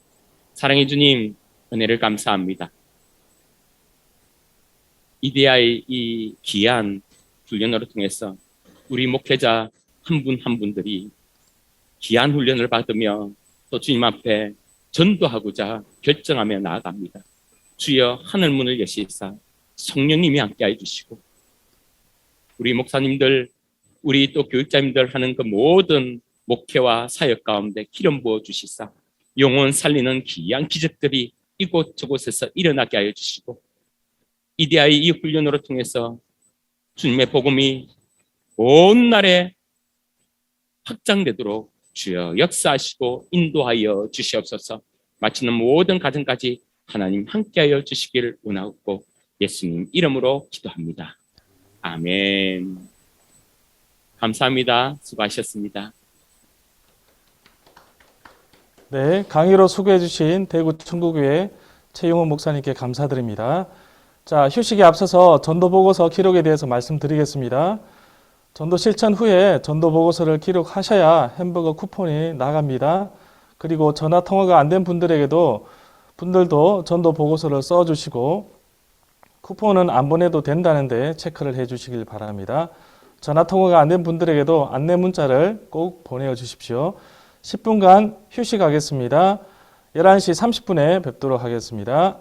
사랑의 주님 은혜를 감사합니다. EDI 이 귀한 훈련으로 통해서 우리 목회자 한 분 한 분들이 귀한 훈련을 받으며 또 주님 앞에 전도하고자 결정하며 나아갑니다. 주여 하늘 문을 여시사 성령님이 함께해 주시고 우리 목사님들 우리 또 교육자님들 하는 그 모든 목회와 사역 가운데 기름 부어 주시사 영혼 살리는 귀한 기적들이 이곳저곳에서 일어나게 하여 주시고 EDI 이 훈련으로 통해서 주님의 복음이 온 날에 확장되도록 주여 역사하시고 인도하여 주시옵소서. 마치는 모든 가정까지 하나님 함께하여 주시기를 원하고 예수님 이름으로 기도합니다. 아멘. 감사합니다. 수고하셨습니다. 네, 강의로 수고해 주신 대구 천국교회 최용훈 목사님께 감사드립니다. 자, 휴식에 앞서서 전도보고서 기록에 대해서 말씀드리겠습니다. 전도 실천 후에 전도보고서를 기록하셔야 햄버거 쿠폰이 나갑니다. 그리고 전화 통화가 안 된 분들도 전도보고서를 써주시고 쿠폰은 안 보내도 된다는데 체크를 해주시길 바랍니다. 전화 통화가 안 된 분들에게도 안내 문자를 꼭 보내주십시오. 10분간 휴식하겠습니다. 11시 30분에 뵙도록 하겠습니다.